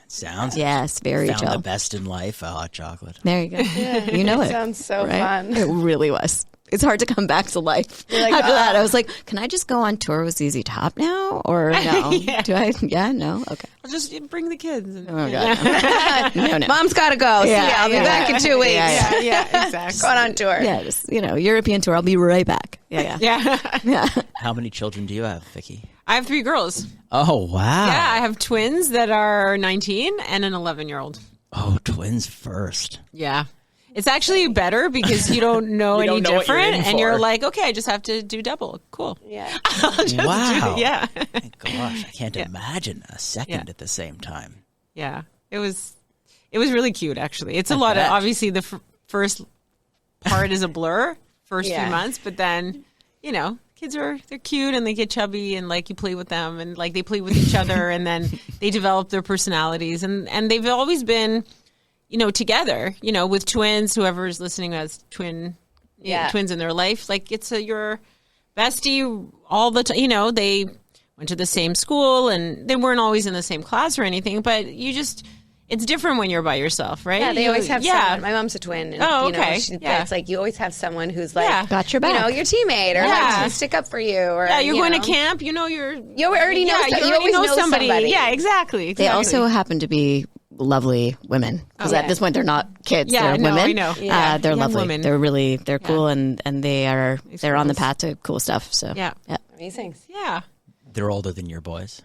sounds yes, very found chill. the best in life, a hot chocolate. There you go. You know it. Sounds so right? fun. It really was. It's hard to come back to life after that. I was like, can I just go on tour with ZZ Top now? Or no? Do I? Yeah, no? Okay. I'll just bring the kids. And, Oh, God. No. Mom's got to go. See ya. I'll be back in 2 weeks. Yeah, exactly. Going on tour. Yeah, just, European tour. I'll be right back. Yeah. How many children do you have, Vicky? I have 3 girls. Oh, wow. Yeah, I have twins that are 19 and an 11-year-old. Oh, twins first. Yeah. It's actually better because you don't know any different, and you're like, okay, I just have to do double. Cool. Yeah. Wow. Yeah. Gosh, I can't imagine a second at the same time. Yeah. It was really cute, actually. It's a lot of, obviously, the first part is a blur, first few months, but then, kids they're cute and they get chubby and like you play with them and like they play with each other and then they develop their personalities and they've always been together, with twins, whoever's listening has twins in their life. Like it's your bestie all the time. They went to the same school and they weren't always in the same class or anything, but it's different when you're by yourself, right? Yeah, they always have someone. My mom's a twin. And, okay. It's like you always have someone who's like, got your back. your teammate or like to stick up for you. Or you're going to camp. You already know you always know somebody. Yeah, exactly. They also happen to be lovely women because at this point they're not kids. Yeah, they're women. I know. They're Young lovely. women. They're cool and they're on the path to cool stuff. So yeah. Amazing. Yeah. They're older than your boys.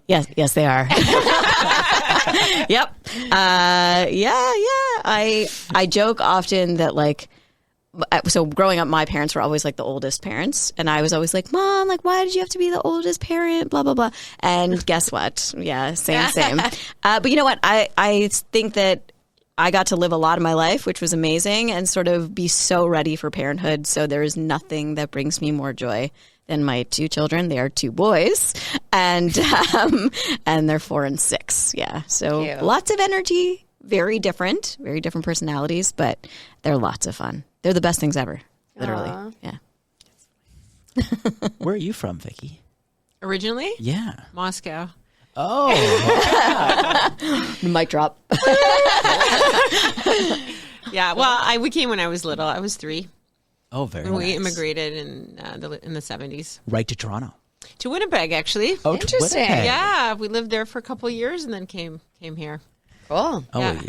Yes, they are. Yep. I joke often that like, so growing up, my parents were always like the oldest parents, and I was always like, Mom, like, why did you have to be the oldest parent? Blah blah blah. And guess what? Yeah, same. But you know what? I think that I got to live a lot of my life, which was amazing, and sort of be so ready for parenthood. So there is nothing that brings me more joy than my 2 children. They are 2 boys, and they're 4 and 6. Yeah, so Cute. Lots of energy, very different personalities, but they're lots of fun. They're the best things ever, literally. Aww. Yeah. Where are you from, Vicky? Originally? Yeah. Moscow. Oh. Mic drop. Yeah. Well, we came when I was little. I was 3. Oh, very And we nice. immigrated in the 70s. Right to Toronto. To Winnipeg, actually. Oh, Interesting. Winnipeg. Yeah, we lived there for a couple of years and then came here. Cool. Oh, Yeah.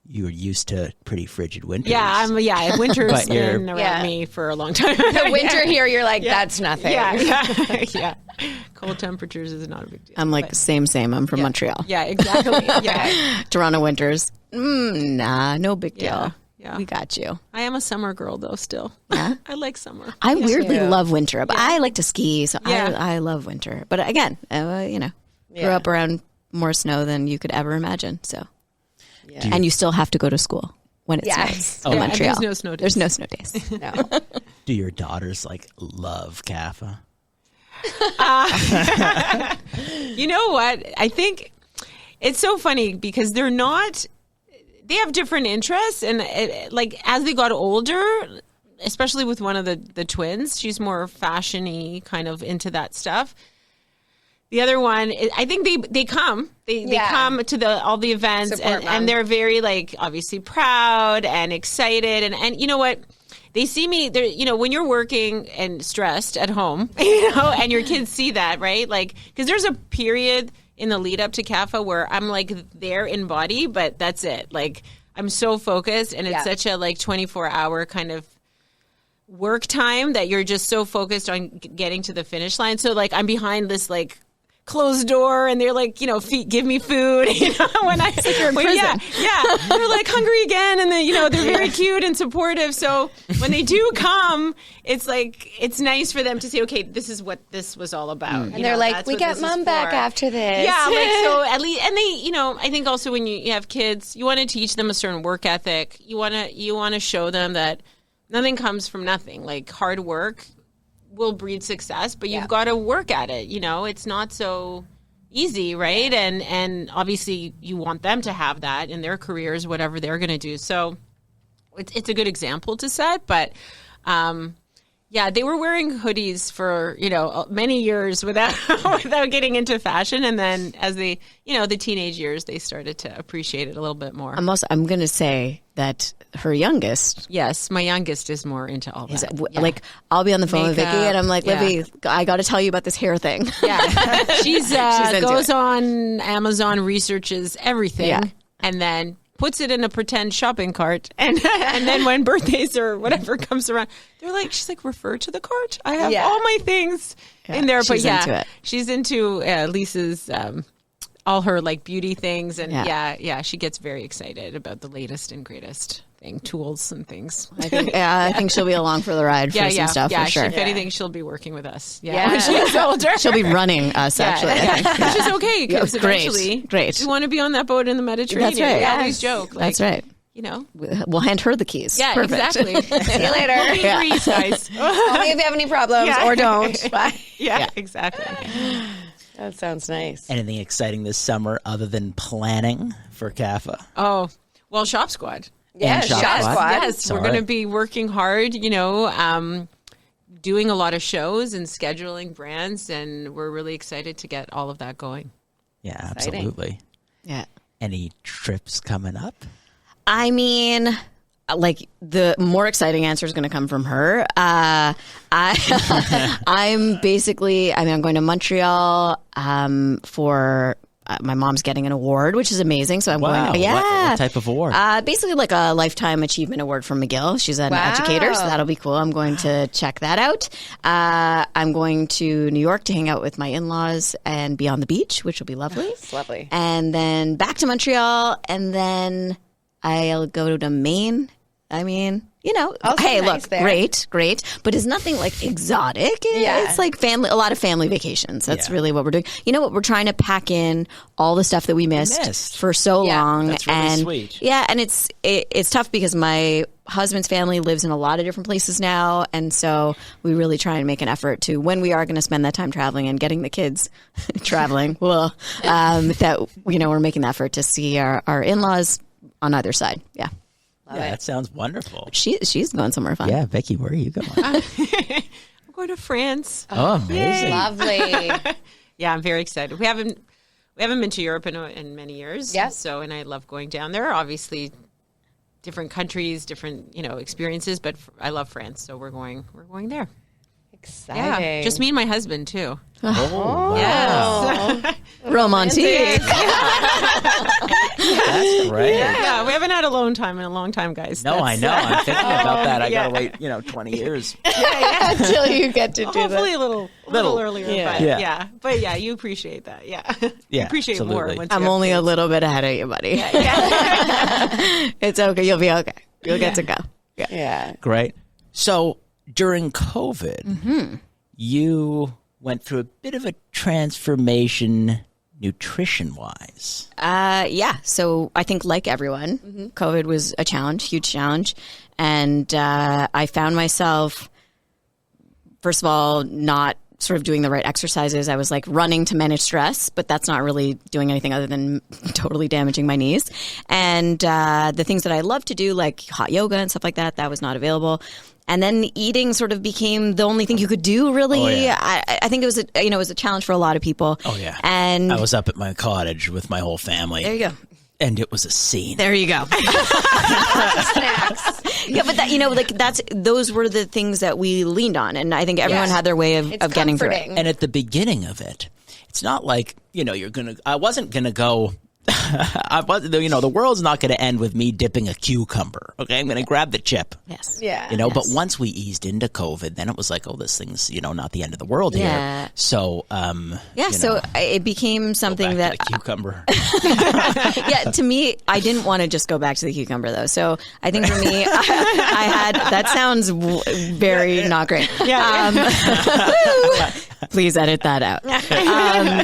you were used to pretty frigid winters. Winter's But you're- been around me for a long time. The winter here, you're like, that's nothing. Yeah. Cold temperatures is not a big deal. I'm like, But- same. I'm from Montreal. Yeah, exactly. Yeah. Toronto winters. Nah, no big deal. Yeah. We got you. I am a summer girl, though, still. Yeah? I like summer. I weirdly too. love winter, but I like to ski, so Yeah. I love winter. But again, grew up around more snow than you could ever imagine. So, and you still have to go to school when it Yes. snows Oh, in yeah, Montreal. there's no snow days. There's no snow days. No. Do your daughters love CAFA? You know what? I think it's so funny because they have different interests. And as they got older, especially with one of the twins, she's more fashion-y, kind of into that stuff. the other one, I think they come. They come to all the events and they're very like obviously proud and excited and you know what? They see me, when you're working and stressed at home, and your kids see that, right? Like, because there's a period in the lead up to CAFA where I'm like there in body, but that's it. Like, I'm so focused and it's such a like 24-hour kind of work time that you're just so focused on getting to the finish line. So like, I'm behind this like closed door and they're like, give me food, when I, like you're in prison. They're like hungry again. And then, they're very cute and supportive. So when they do come, it's like, it's nice for them to say, okay, this is what this was all about. And they're like, we got mom back after this. Yeah. Like, so at least, and they, I think also when you have kids, you want to teach them a certain work ethic. You want to show them that nothing comes from nothing. Like hard work will breed success, but you've got to work at it. It's not so easy, right? And obviously you want them to have that in their careers, whatever they're going to do. So it's a good example to set, but they were wearing hoodies for, many years without getting into fashion. And then as the teenage years, they started to appreciate it a little bit more. I'm going to say that her youngest. Yes, my youngest is more into all that. Like, I'll be on the phone with Vicky and I'm like, Libby, I got to tell you about this hair thing. Yeah. She's goes on Amazon, researches everything, and then puts it in a pretend shopping cart. And then when birthdays or whatever comes around, she's like, refer to the cart. I have all my things in there. But into it. She's into Lisa's all her like beauty things. And she gets very excited about the latest and greatest tools and things. I think she'll be along for the ride for some stuff for sure. If anything, she'll be working with us. When she's older. She'll be running us actually. Which is okay because eventually great. we want to be on that boat in the Mediterranean. That's right. We always joke. That's right. We'll hand her the keys. Yeah, perfect. exactly. See you later. We'll be in Greece, guys. Only if you have any problems or don't. Bye. Yeah, exactly. That sounds nice. Anything exciting this summer other than planning for CAFA? Oh, well, Shop Squad. Yeah, Shop Squad. Yes, we're going to be working hard, doing a lot of shows and scheduling brands, and we're really excited to get all of that going. Yeah, absolutely. Yeah. Any trips coming up? I mean, like the more exciting answer is going to come from her. I'm going to Montreal for my mom's getting an award, which is amazing. So I'm going. What type of award? Basically like a lifetime achievement award from McGill. She's an educator, so that'll be cool. I'm going to check that out. I'm going to New York to hang out with my in-laws and be on the beach, which will be lovely. It's lovely. And then back to Montreal, and then I'll go to Maine. I mean, hey, look, great, but it's nothing like exotic. It's like a lot of family vacations. That's really what we're doing. You know what? We're trying to pack in all the stuff that we missed for so long. That's really sweet. Yeah, and it's tough because my husband's family lives in a lot of different places now, and so we really try and make an effort to, when we are going to spend that time traveling and getting the kids traveling, that we're making the effort to see our in-laws on either side. Yeah. That sounds wonderful. She's going somewhere fun. Yeah, Vicky, where are you going? I'm going to France. Oh, amazing! Lovely. Yeah, I'm very excited. We haven't been to Europe in many years. Yeah. So, and I love going down there. Obviously, different countries, different experiences, but I love France, so we're going there. Exciting. Yeah, just me and my husband too. Oh, yes. Romantic. That's great. Yeah, we haven't had alone time in a long time, guys. No, I know. I'm thinking about that. I gotta wait, 20 years. Until you get to do that. Hopefully a little earlier. Yeah. But you appreciate that. Yeah. Yeah, appreciate absolutely. more. Once I'm only a little bit ahead of you, buddy. It's okay. You'll be okay. You'll get to go. Yeah. Great. So during COVID, you went through a bit of a transformation nutrition-wise. So I think like everyone, COVID was a challenge, huge challenge. And I found myself, first of all, not sort of doing the right exercises. I was like running to manage stress, but that's not really doing anything other than totally damaging my knees. And the things that I love to do, like hot yoga and stuff like that, that was not available. And then eating sort of became the only thing you could do, really. Oh, yeah. I think it was it was a challenge for a lot of people. Oh, yeah. And I was up at my cottage with my whole family. there you go. And it was a scene. There you go. Snacks. Yeah, but that, like those were the things that we leaned on. And I think everyone had their way of getting through it. And at the beginning of it, it's not like, I wasn't going to go, the world's not going to end with me dipping a cucumber. Okay. I'm going to grab the chip. Yes. Yeah. But once we eased into COVID, then it was like, oh, this thing's, not the end of the world here. So, so it became something that the cucumber. Yeah, to me, I didn't want to just go back to the cucumber though. So I think for me, I had, that sounds very not great. Please edit that out.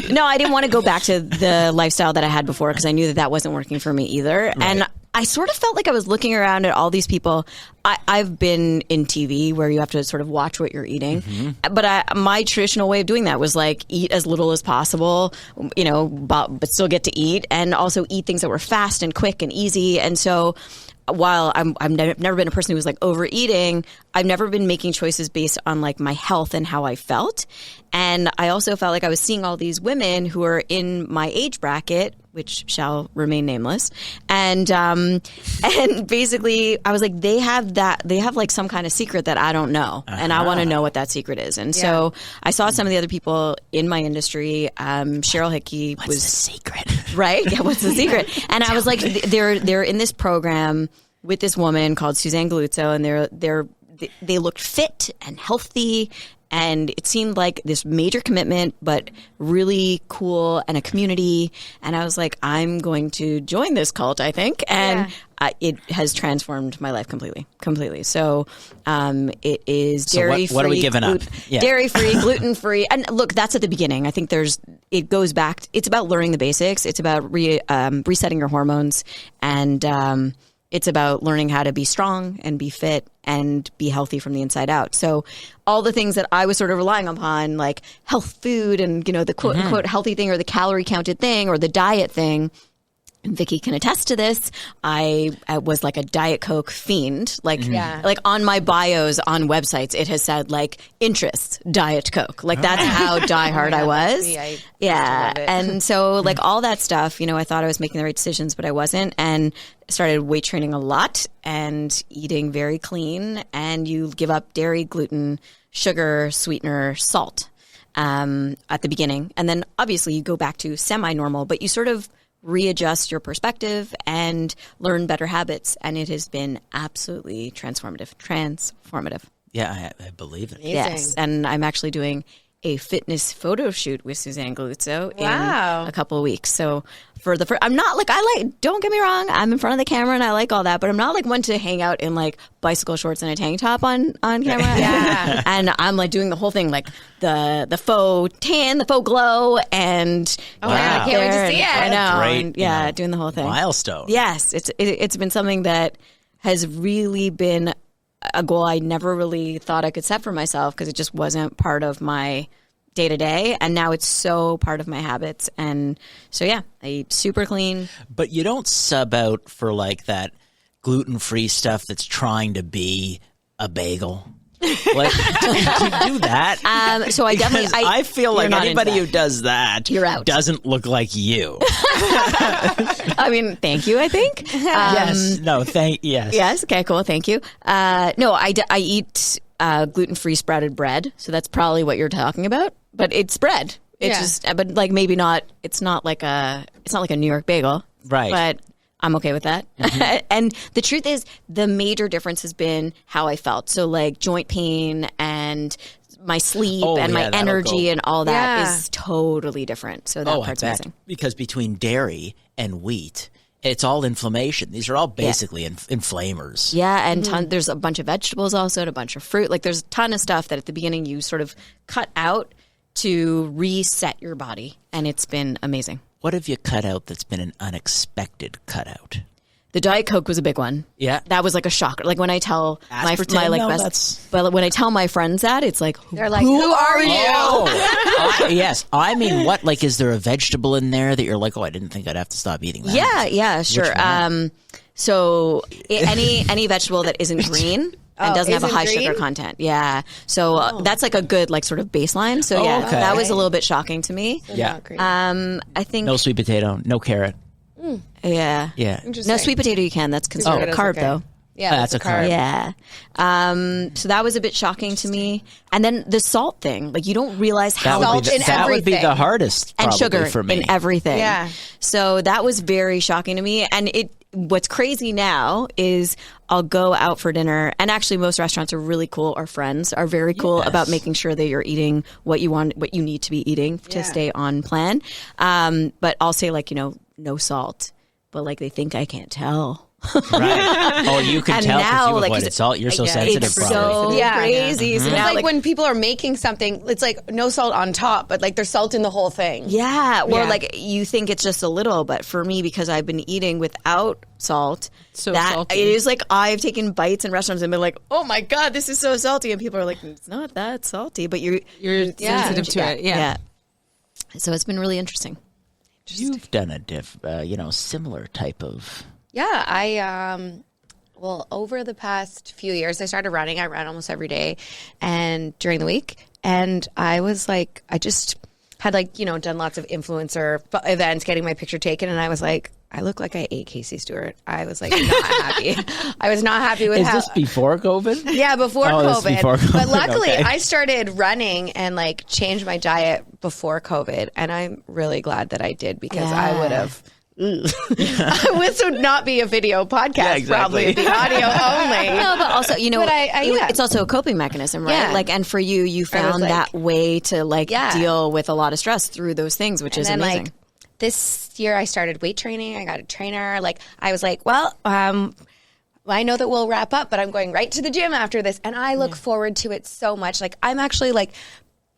No, I didn't want to go back to the lifestyle that I had before because I knew that wasn't working for me either. Right. And I sort of felt like I was looking around at all these people. I've been in TV where you have to sort of watch what you're eating. Mm-hmm. But my traditional way of doing that was like eat as little as possible, but still get to eat, and also eat things that were fast and quick and easy. And so while I've never been a person who was like overeating, I've never been making choices based on like my health and how I felt. And I also felt like I was seeing all these women who are in my age bracket, which shall remain nameless. And basically I was like, they have like some kind of secret that I don't know. Uh-huh. And I want to know what that secret is. And so I saw some of the other people in my industry. Cheryl Hickey was the secret, right? Yeah. What's the secret? And I was like, they're in this program with this woman called Suzanne Galuzzo, and they looked fit and healthy. And it seemed like this major commitment, but really cool, and a community. And I was like, I'm going to join this cult, I think. And it has transformed my life completely. So it is dairy-free. So what are we giving up? Yeah. Dairy-free, gluten-free. And look, that's at the beginning. I think it goes back. It's about learning the basics. It's about resetting your hormones. And it's about learning how to be strong and be fit and be healthy from the inside out. So all the things that I was sort of relying upon, like health food and, the quote unquote healthy thing or the calorie counted thing or the diet thing. And Vicky can attest to this. I was like a Diet Coke fiend. Like on my bios on websites, it has said like interest Diet Coke. Like that's how diehard I was. Yeah. And so like all that stuff, I thought I was making the right decisions, but I wasn't. And started weight training a lot and eating very clean. And you give up dairy, gluten, sugar, sweetener, salt at the beginning. And then obviously you go back to semi-normal, but you sort of readjust your perspective and learn better habits. And it has been absolutely transformative. Yeah, I believe it. Amazing. Yes. And I'm actually doing a fitness photo shoot with Suzanne Galuzzo in a couple of weeks. So for the first, I'm not like, don't get me wrong, I'm in front of the camera and I like all that, but I'm not like one to hang out in like bicycle shorts and a tank top on camera. Yeah. And I'm like doing the whole thing, like the faux tan, the faux glow, and I can't wait to see it. I know. Great, and, doing the whole thing. Milestone. Yes. It's been something that has really been a goal I never really thought I could set for myself because it just wasn't part of my day-to-day, and now it's so part of my habits. And so I eat super clean. But you don't sub out for like that gluten-free stuff that's trying to be a bagel. Like, do you do that? So I definitely I feel like anybody who does that you're out. Doesn't look like you. I mean, thank you, I think. Yes. Yes. Okay, cool. Thank you. No, I eat gluten-free sprouted bread. So that's probably what you're talking about. But it's bread. It's just, but like maybe not, it's not like a New York bagel. Right. But I'm okay with that. Mm-hmm. And the truth is, the major difference has been how I felt. So like joint pain and my sleep and my energy and all that is totally different. So that part's amazing. Because between dairy and wheat, it's all inflammation. These are all basically inflammers. Yeah, and there's a bunch of vegetables also, and a bunch of fruit. Like there's a ton of stuff that at the beginning you sort of cut out to reset your body. And it's been amazing. What have you cut out that's been an unexpected cutout? The Diet Coke was a big one. Yeah. That was like a shocker. Like when I tell Aspartame? No, but when I tell my friends that, it's like, They're like, who are you? Yes. I mean, what? Like, is there a vegetable in there that you're like, oh, I didn't think I'd have to stop eating that? Yeah, sure. So any vegetable that isn't green and doesn't have a high sugar content. Yeah. So that's like a good like sort of baseline. So that was a little bit shocking to me. So Yeah. I think no sweet potato, no carrot. Yeah. No sweet potato you can. That's considered a carb though. Yeah, that's a carb. Yeah. So that was a bit shocking to me. And then the salt thing, like you don't realize how Salt in that would be everything. the hardest, and probably, sugar for me. in everything. Yeah. So that was very shocking to me. And what's crazy now is I'll go out for dinner, and actually most restaurants are really cool. Our friends are very cool about making sure that you're eating what you want, what you need to be eating to stay on plan. But I'll say like, no salt, but like they think I can't tell. Right. Oh, you can And tell now, because you like, avoided salt. You're so sensitive, It's probably. so crazy. So It's now, like when people are making something, it's like no salt on top, but like there's salt in the whole thing. yeah, or like you think it's just a little, but for me, because I've been eating without salt, So that salty. it is like I've taken bites in restaurants and been like, oh my God, this is so salty. And people are like, it's not that salty, but you're sensitive to it. Yeah. So it's been really interesting. You've done a similar type of. Yeah, well, over the past few years, I started running. I run almost every day and during the week. And I was like, I just had done lots of influencer events, getting my picture taken. And I was like, I look like I ate Casey Stewart. I was like, not happy. I was not happy with Is this before COVID? Yeah, before COVID. This is before COVID. But luckily, Okay. I started running and like changed my diet before COVID. And I'm really glad that I did because I would have. This would not be a video podcast, probably. It'd be audio only. No, but also, yeah. it's also a coping mechanism, right? Yeah. Like, and for you, you found like- that way to deal with a lot of stress through those things, which is And then, amazing. this year I started weight training. I got a trainer. Like, I was like, well, I know that we'll wrap up, but I'm going right to the gym after this. And I look forward to it so much. Like, I'm actually like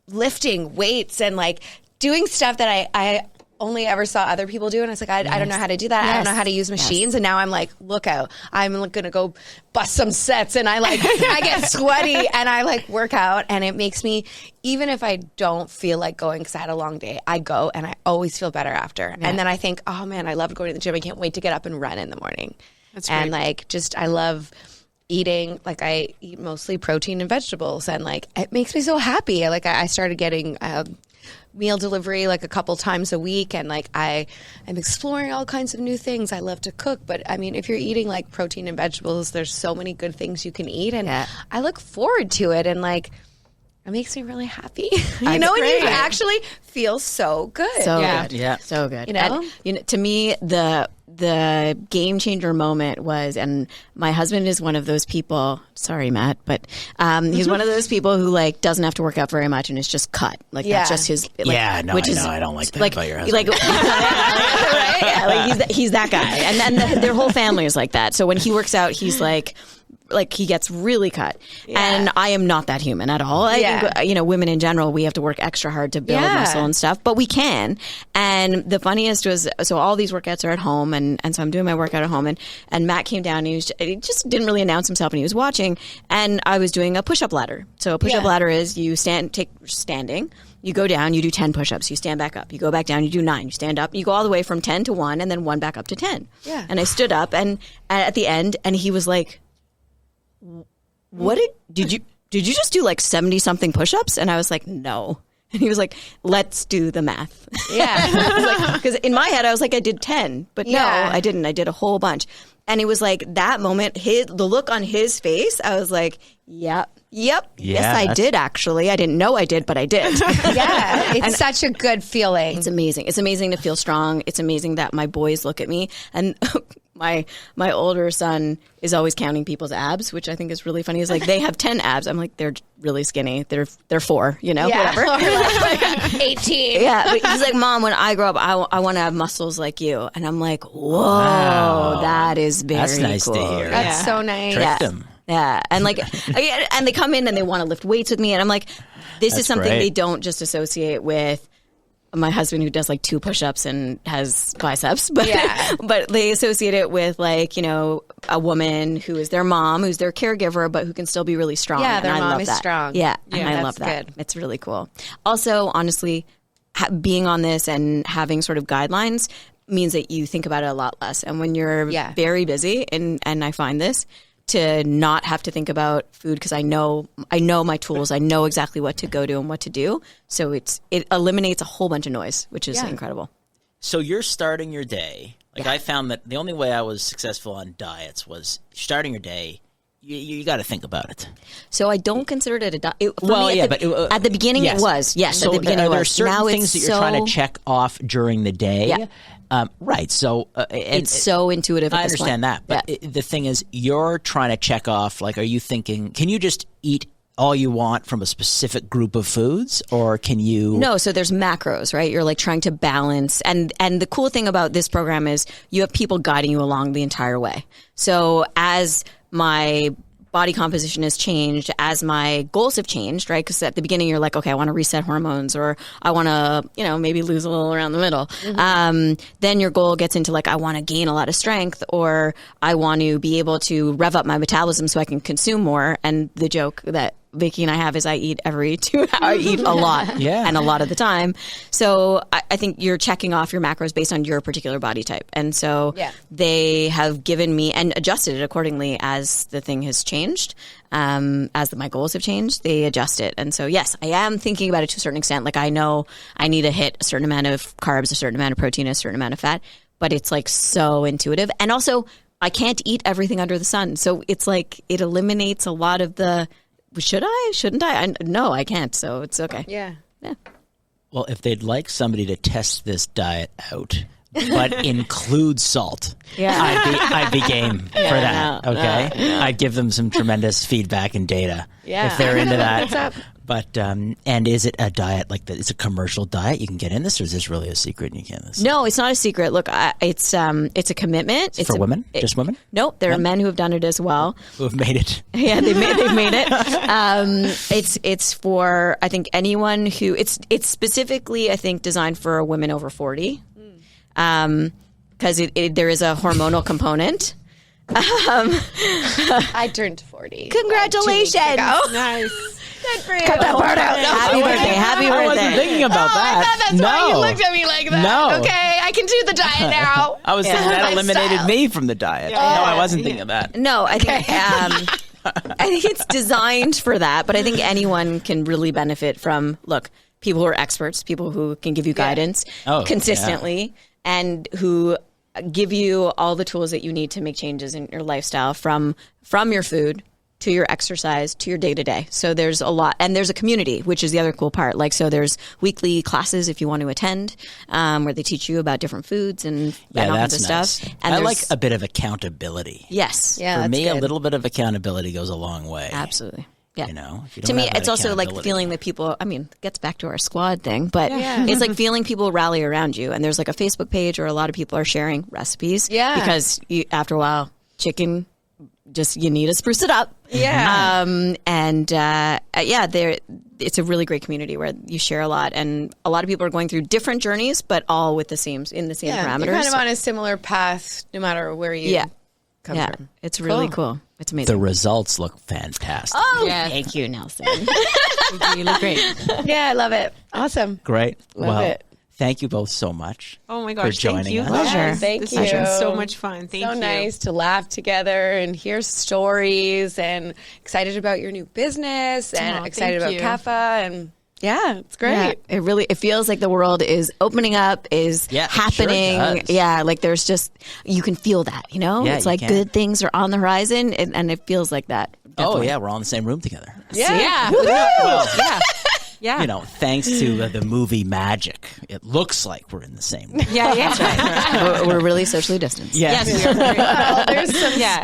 lifting weights and like doing stuff that I only ever saw other people do. And I was like, I don't know how to do that. I don't know how to use machines. And now I'm like, look out, I'm going to go bust some sets. And I get sweaty and I like work out. And it makes me, even if I don't feel like going because I had a long day, I go and I always feel better after. And then I think, oh man, I love going to the gym. I can't wait to get up and run in the morning. That's great. And like, I love eating, like I eat mostly protein and vegetables. And like, it makes me so happy. Like I started getting, meal delivery like a couple times a week, and like I'm exploring all kinds of new things. I love to cook, but I mean, if you're eating like protein and vegetables, there's so many good things you can eat, and I look forward to it, and like it makes me really happy. When you actually feel so good. So Yeah. good. Yeah. So good. You know? To me, the game changer moment was, and my husband is one of those people, sorry, Matt, but he's one of those people who like doesn't have to work out very much and is just cut. Like that's just his, like, I know. I don't like that about your husband. He's that guy. And then their whole family is like that. So when he works out, he's like he gets really cut. And I am not that human at all. I think, women in general, we have to work extra hard to build muscle and stuff, but we can. And the funniest was, so all these workouts are at home, and so I'm doing my workout at home, and Matt came down, and he just didn't really announce himself, and he was watching, and I was doing a push-up ladder. So a push-up ladder is you standing, you go down, you do 10 push-ups, you stand back up, you go back down, you do 9, you stand up, you go all the way from 10 to 1, and then 1 back up to 10. Yeah. And I stood up, and at the end, and he was like, what did you just do like 70 something push-ups? And I was like, no. And he was like, let's do the math. Yeah. Because in my head, I was like, I did 10, but no, I didn't. I did a whole bunch. And it was like that moment, the look on his face, I was like, yep. Yes, I did actually. I didn't know I did, but I did. Yeah. It's such a good feeling. It's amazing. It's amazing to feel strong. It's amazing that my boys look at me, and my older son is always counting people's abs, which I think is really funny. He's like, they have 10 abs. I'm like, they're really skinny. They're 4, whatever. Like 18. Yeah, but he's like, Mom, when I grow up, I want to have muscles like you. And I'm like, whoa, that is very That's nice cool. to hear. That's so nice. Tricked him. Yeah, and like, and they come in and they want to lift weights with me, and I'm like, this is something great. they don't just associate with my husband who does like 2 push-ups and has biceps, but they associate it with like, you know, a woman who is their mom, who's their caregiver, but who can still be really strong. Yeah, their and I mom love is that. strong. Yeah, and Yeah, I love that's that. good. It's really cool. Also, honestly, being on this and having sort of guidelines means that you think about it a lot less. And when you're very busy, and I find this, to not have to think about food because I know my tools. I know exactly what to go to and what to do. So it eliminates a whole bunch of noise, which is incredible. So you're starting your day. Like I found that the only way I was successful on diets was starting your day. You got to think about it. So I don't consider it a diet. At the beginning it was. Yes, so at the beginning there it are was. certain Now things that you're trying to check off during the day. Yeah. Right. So it's so intuitive. I understand that, but the thing is, you're trying to check off. Like, are you thinking? Can you just eat all you want from a specific group of foods, or can you? No. So there's macros, right? You're like trying to balance, and the cool thing about this program is you have people guiding you along the entire way. So as my body composition has changed, as my goals have changed, right? Because at the beginning you're like, okay, I want to reset hormones, or I want to, you know, maybe lose a little around the middle. Then your goal gets into like, I want to gain a lot of strength, or I want to be able to rev up my metabolism so I can consume more. And the joke that Vicky and I have is I eat every 2 hours. I eat a lot and a lot of the time. So I think you're checking off your macros based on your particular body type. And so they have given me and adjusted it accordingly as the thing has changed. As my goals have changed, they adjust it. And so, yes, I am thinking about it to a certain extent. Like I know I need to hit a certain amount of carbs, a certain amount of protein, a certain amount of fat, but it's like so intuitive. And also I can't eat everything under the sun. So it's like it eliminates a lot of the should I? Shouldn't I? No, I can't. So it's okay. Yeah. Well, if they'd like somebody to test this diet out, but include salt, I'd be game for that. Okay, I'd give them some tremendous feedback and data if they're into that. What's up? But and is it a diet like that? It's a commercial diet. You can get in this, or is this really a secret? And you can't. No, it's not a secret. Look, it's a commitment. It's for women, just women. No, there are men who have done it as well. Who have made it? Yeah, they've made it. It's for I think anyone who it's specifically I think designed for women over 40, because there is a hormonal component. I turned 40. Congratulations! Nice. Good for you. Cut that part out. Happy birthday! Happy birthday! I wasn't thinking about that. I thought that's why you looked at me like that. No. Okay, I can do the diet now. I was thinking that eliminated me from the diet. No, I wasn't thinking of that. No, I think I think it's designed for that, but I think anyone can really benefit from people who are experts, people who can give you guidance consistently, and who give you all the tools that you need to make changes in your lifestyle from your food to your exercise to your day-to-day. So there's a lot, and there's a community, which is the other cool part. Like, so there's weekly classes if you want to attend, where they teach you about different foods and all kinds of nice. stuff. And I like a bit of accountability. Yes. Yeah, For me, good. a little bit of accountability goes a long way. Absolutely. Yeah. You know, if you To don't me, have that it's also like accountability. feeling that people, I mean, it gets back to our squad thing, but it's like feeling people rally around you. And there's like a Facebook page where a lot of people are sharing recipes. Yeah. Because after a while, chicken, you need to spruce it up. Yeah. It's a really great community where you share a lot, and a lot of people are going through different journeys, but all with the same parameters. You're kind of on a similar path, no matter where you come from. It's really cool. It's amazing. The results look fantastic. Oh, Yes. thank you, Nelson. You look great. Yeah, I love it. Awesome. Great. Love it. Thank you both so much. Oh my gosh, for joining thank you. us. Pleasure. Yes, Thank this you. has been so much fun. Thank So you. nice to laugh together and hear stories, and excited about your new business, and excited about thank you. CAFA, and it's great. Yeah, it feels like the world is opening up, is happening. It does. Yeah, like there's just, you can feel that, you know? Yeah, it's you like can. good things are on the horizon, and it feels like that. Oh, yeah, we're all in the same room together. Yeah. Well, Yeah. you know, thanks to the movie Magic, it looks like we're in the same room. Yeah. That's right. We're really socially distanced. Yes. Yes, we are. Well, there's some Yeah.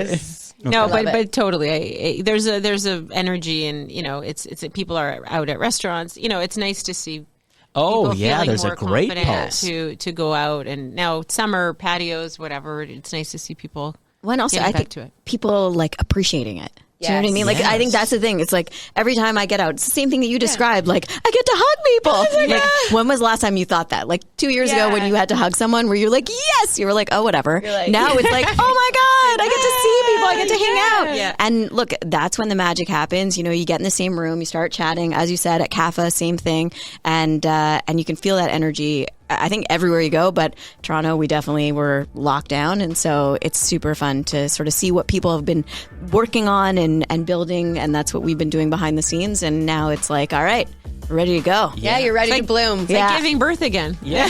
space. No, love but totally. There's a energy, and it's people are out at restaurants. It's nice to see. Oh, people yeah, feeling there's a more great confident pulse. to go out, and now summer patios, whatever. It's nice to see people. When also, Getting I back think to it. people like appreciating it. Do you know what I mean? Like, I think that's the thing. It's like every time I get out, it's the same thing that you described. Like, I get to hug people. Like, when was the last time you thought that? Like 2 years ago when you had to hug someone, where you're like, yes, you were like, oh, whatever. Like, now it's like, oh my God, I get to see people. I get to hang out. Yeah. And look, that's when the magic happens. You know, you get in the same room, you start chatting, as you said, at CAFA, same thing. And you can feel that energy, I think, everywhere you go. But Toronto, we definitely were locked down. And so it's super fun to sort of see what people have been working on and building. And that's what we've been doing behind the scenes. And now it's like, all right, we're ready to go. Yeah, you're ready to bloom. It's like giving birth again. Yeah.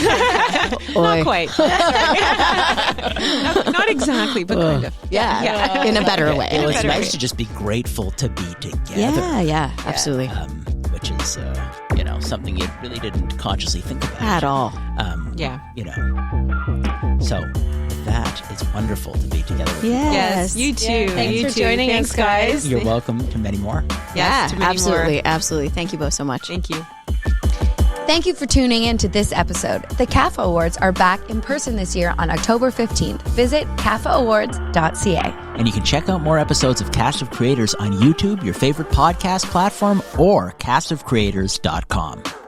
Not quite. not exactly, but kind of. Yeah. In a better way. It's nice to just be grateful to be together. Yeah, absolutely. Which is, something you really didn't consciously think about. At all. So that is wonderful to be together with you. Yes. You too. Thanks for joining us, guys. You're welcome to many more. Yeah, to many absolutely. more. Absolutely. Thank you both so much. Thank you. Thank you for tuning in to this episode. The CAFA Awards are back in person this year on October 15th. Visit cafaawards.ca. And you can check out more episodes of Cast of Creators on YouTube, your favorite podcast platform, or castofcreators.com.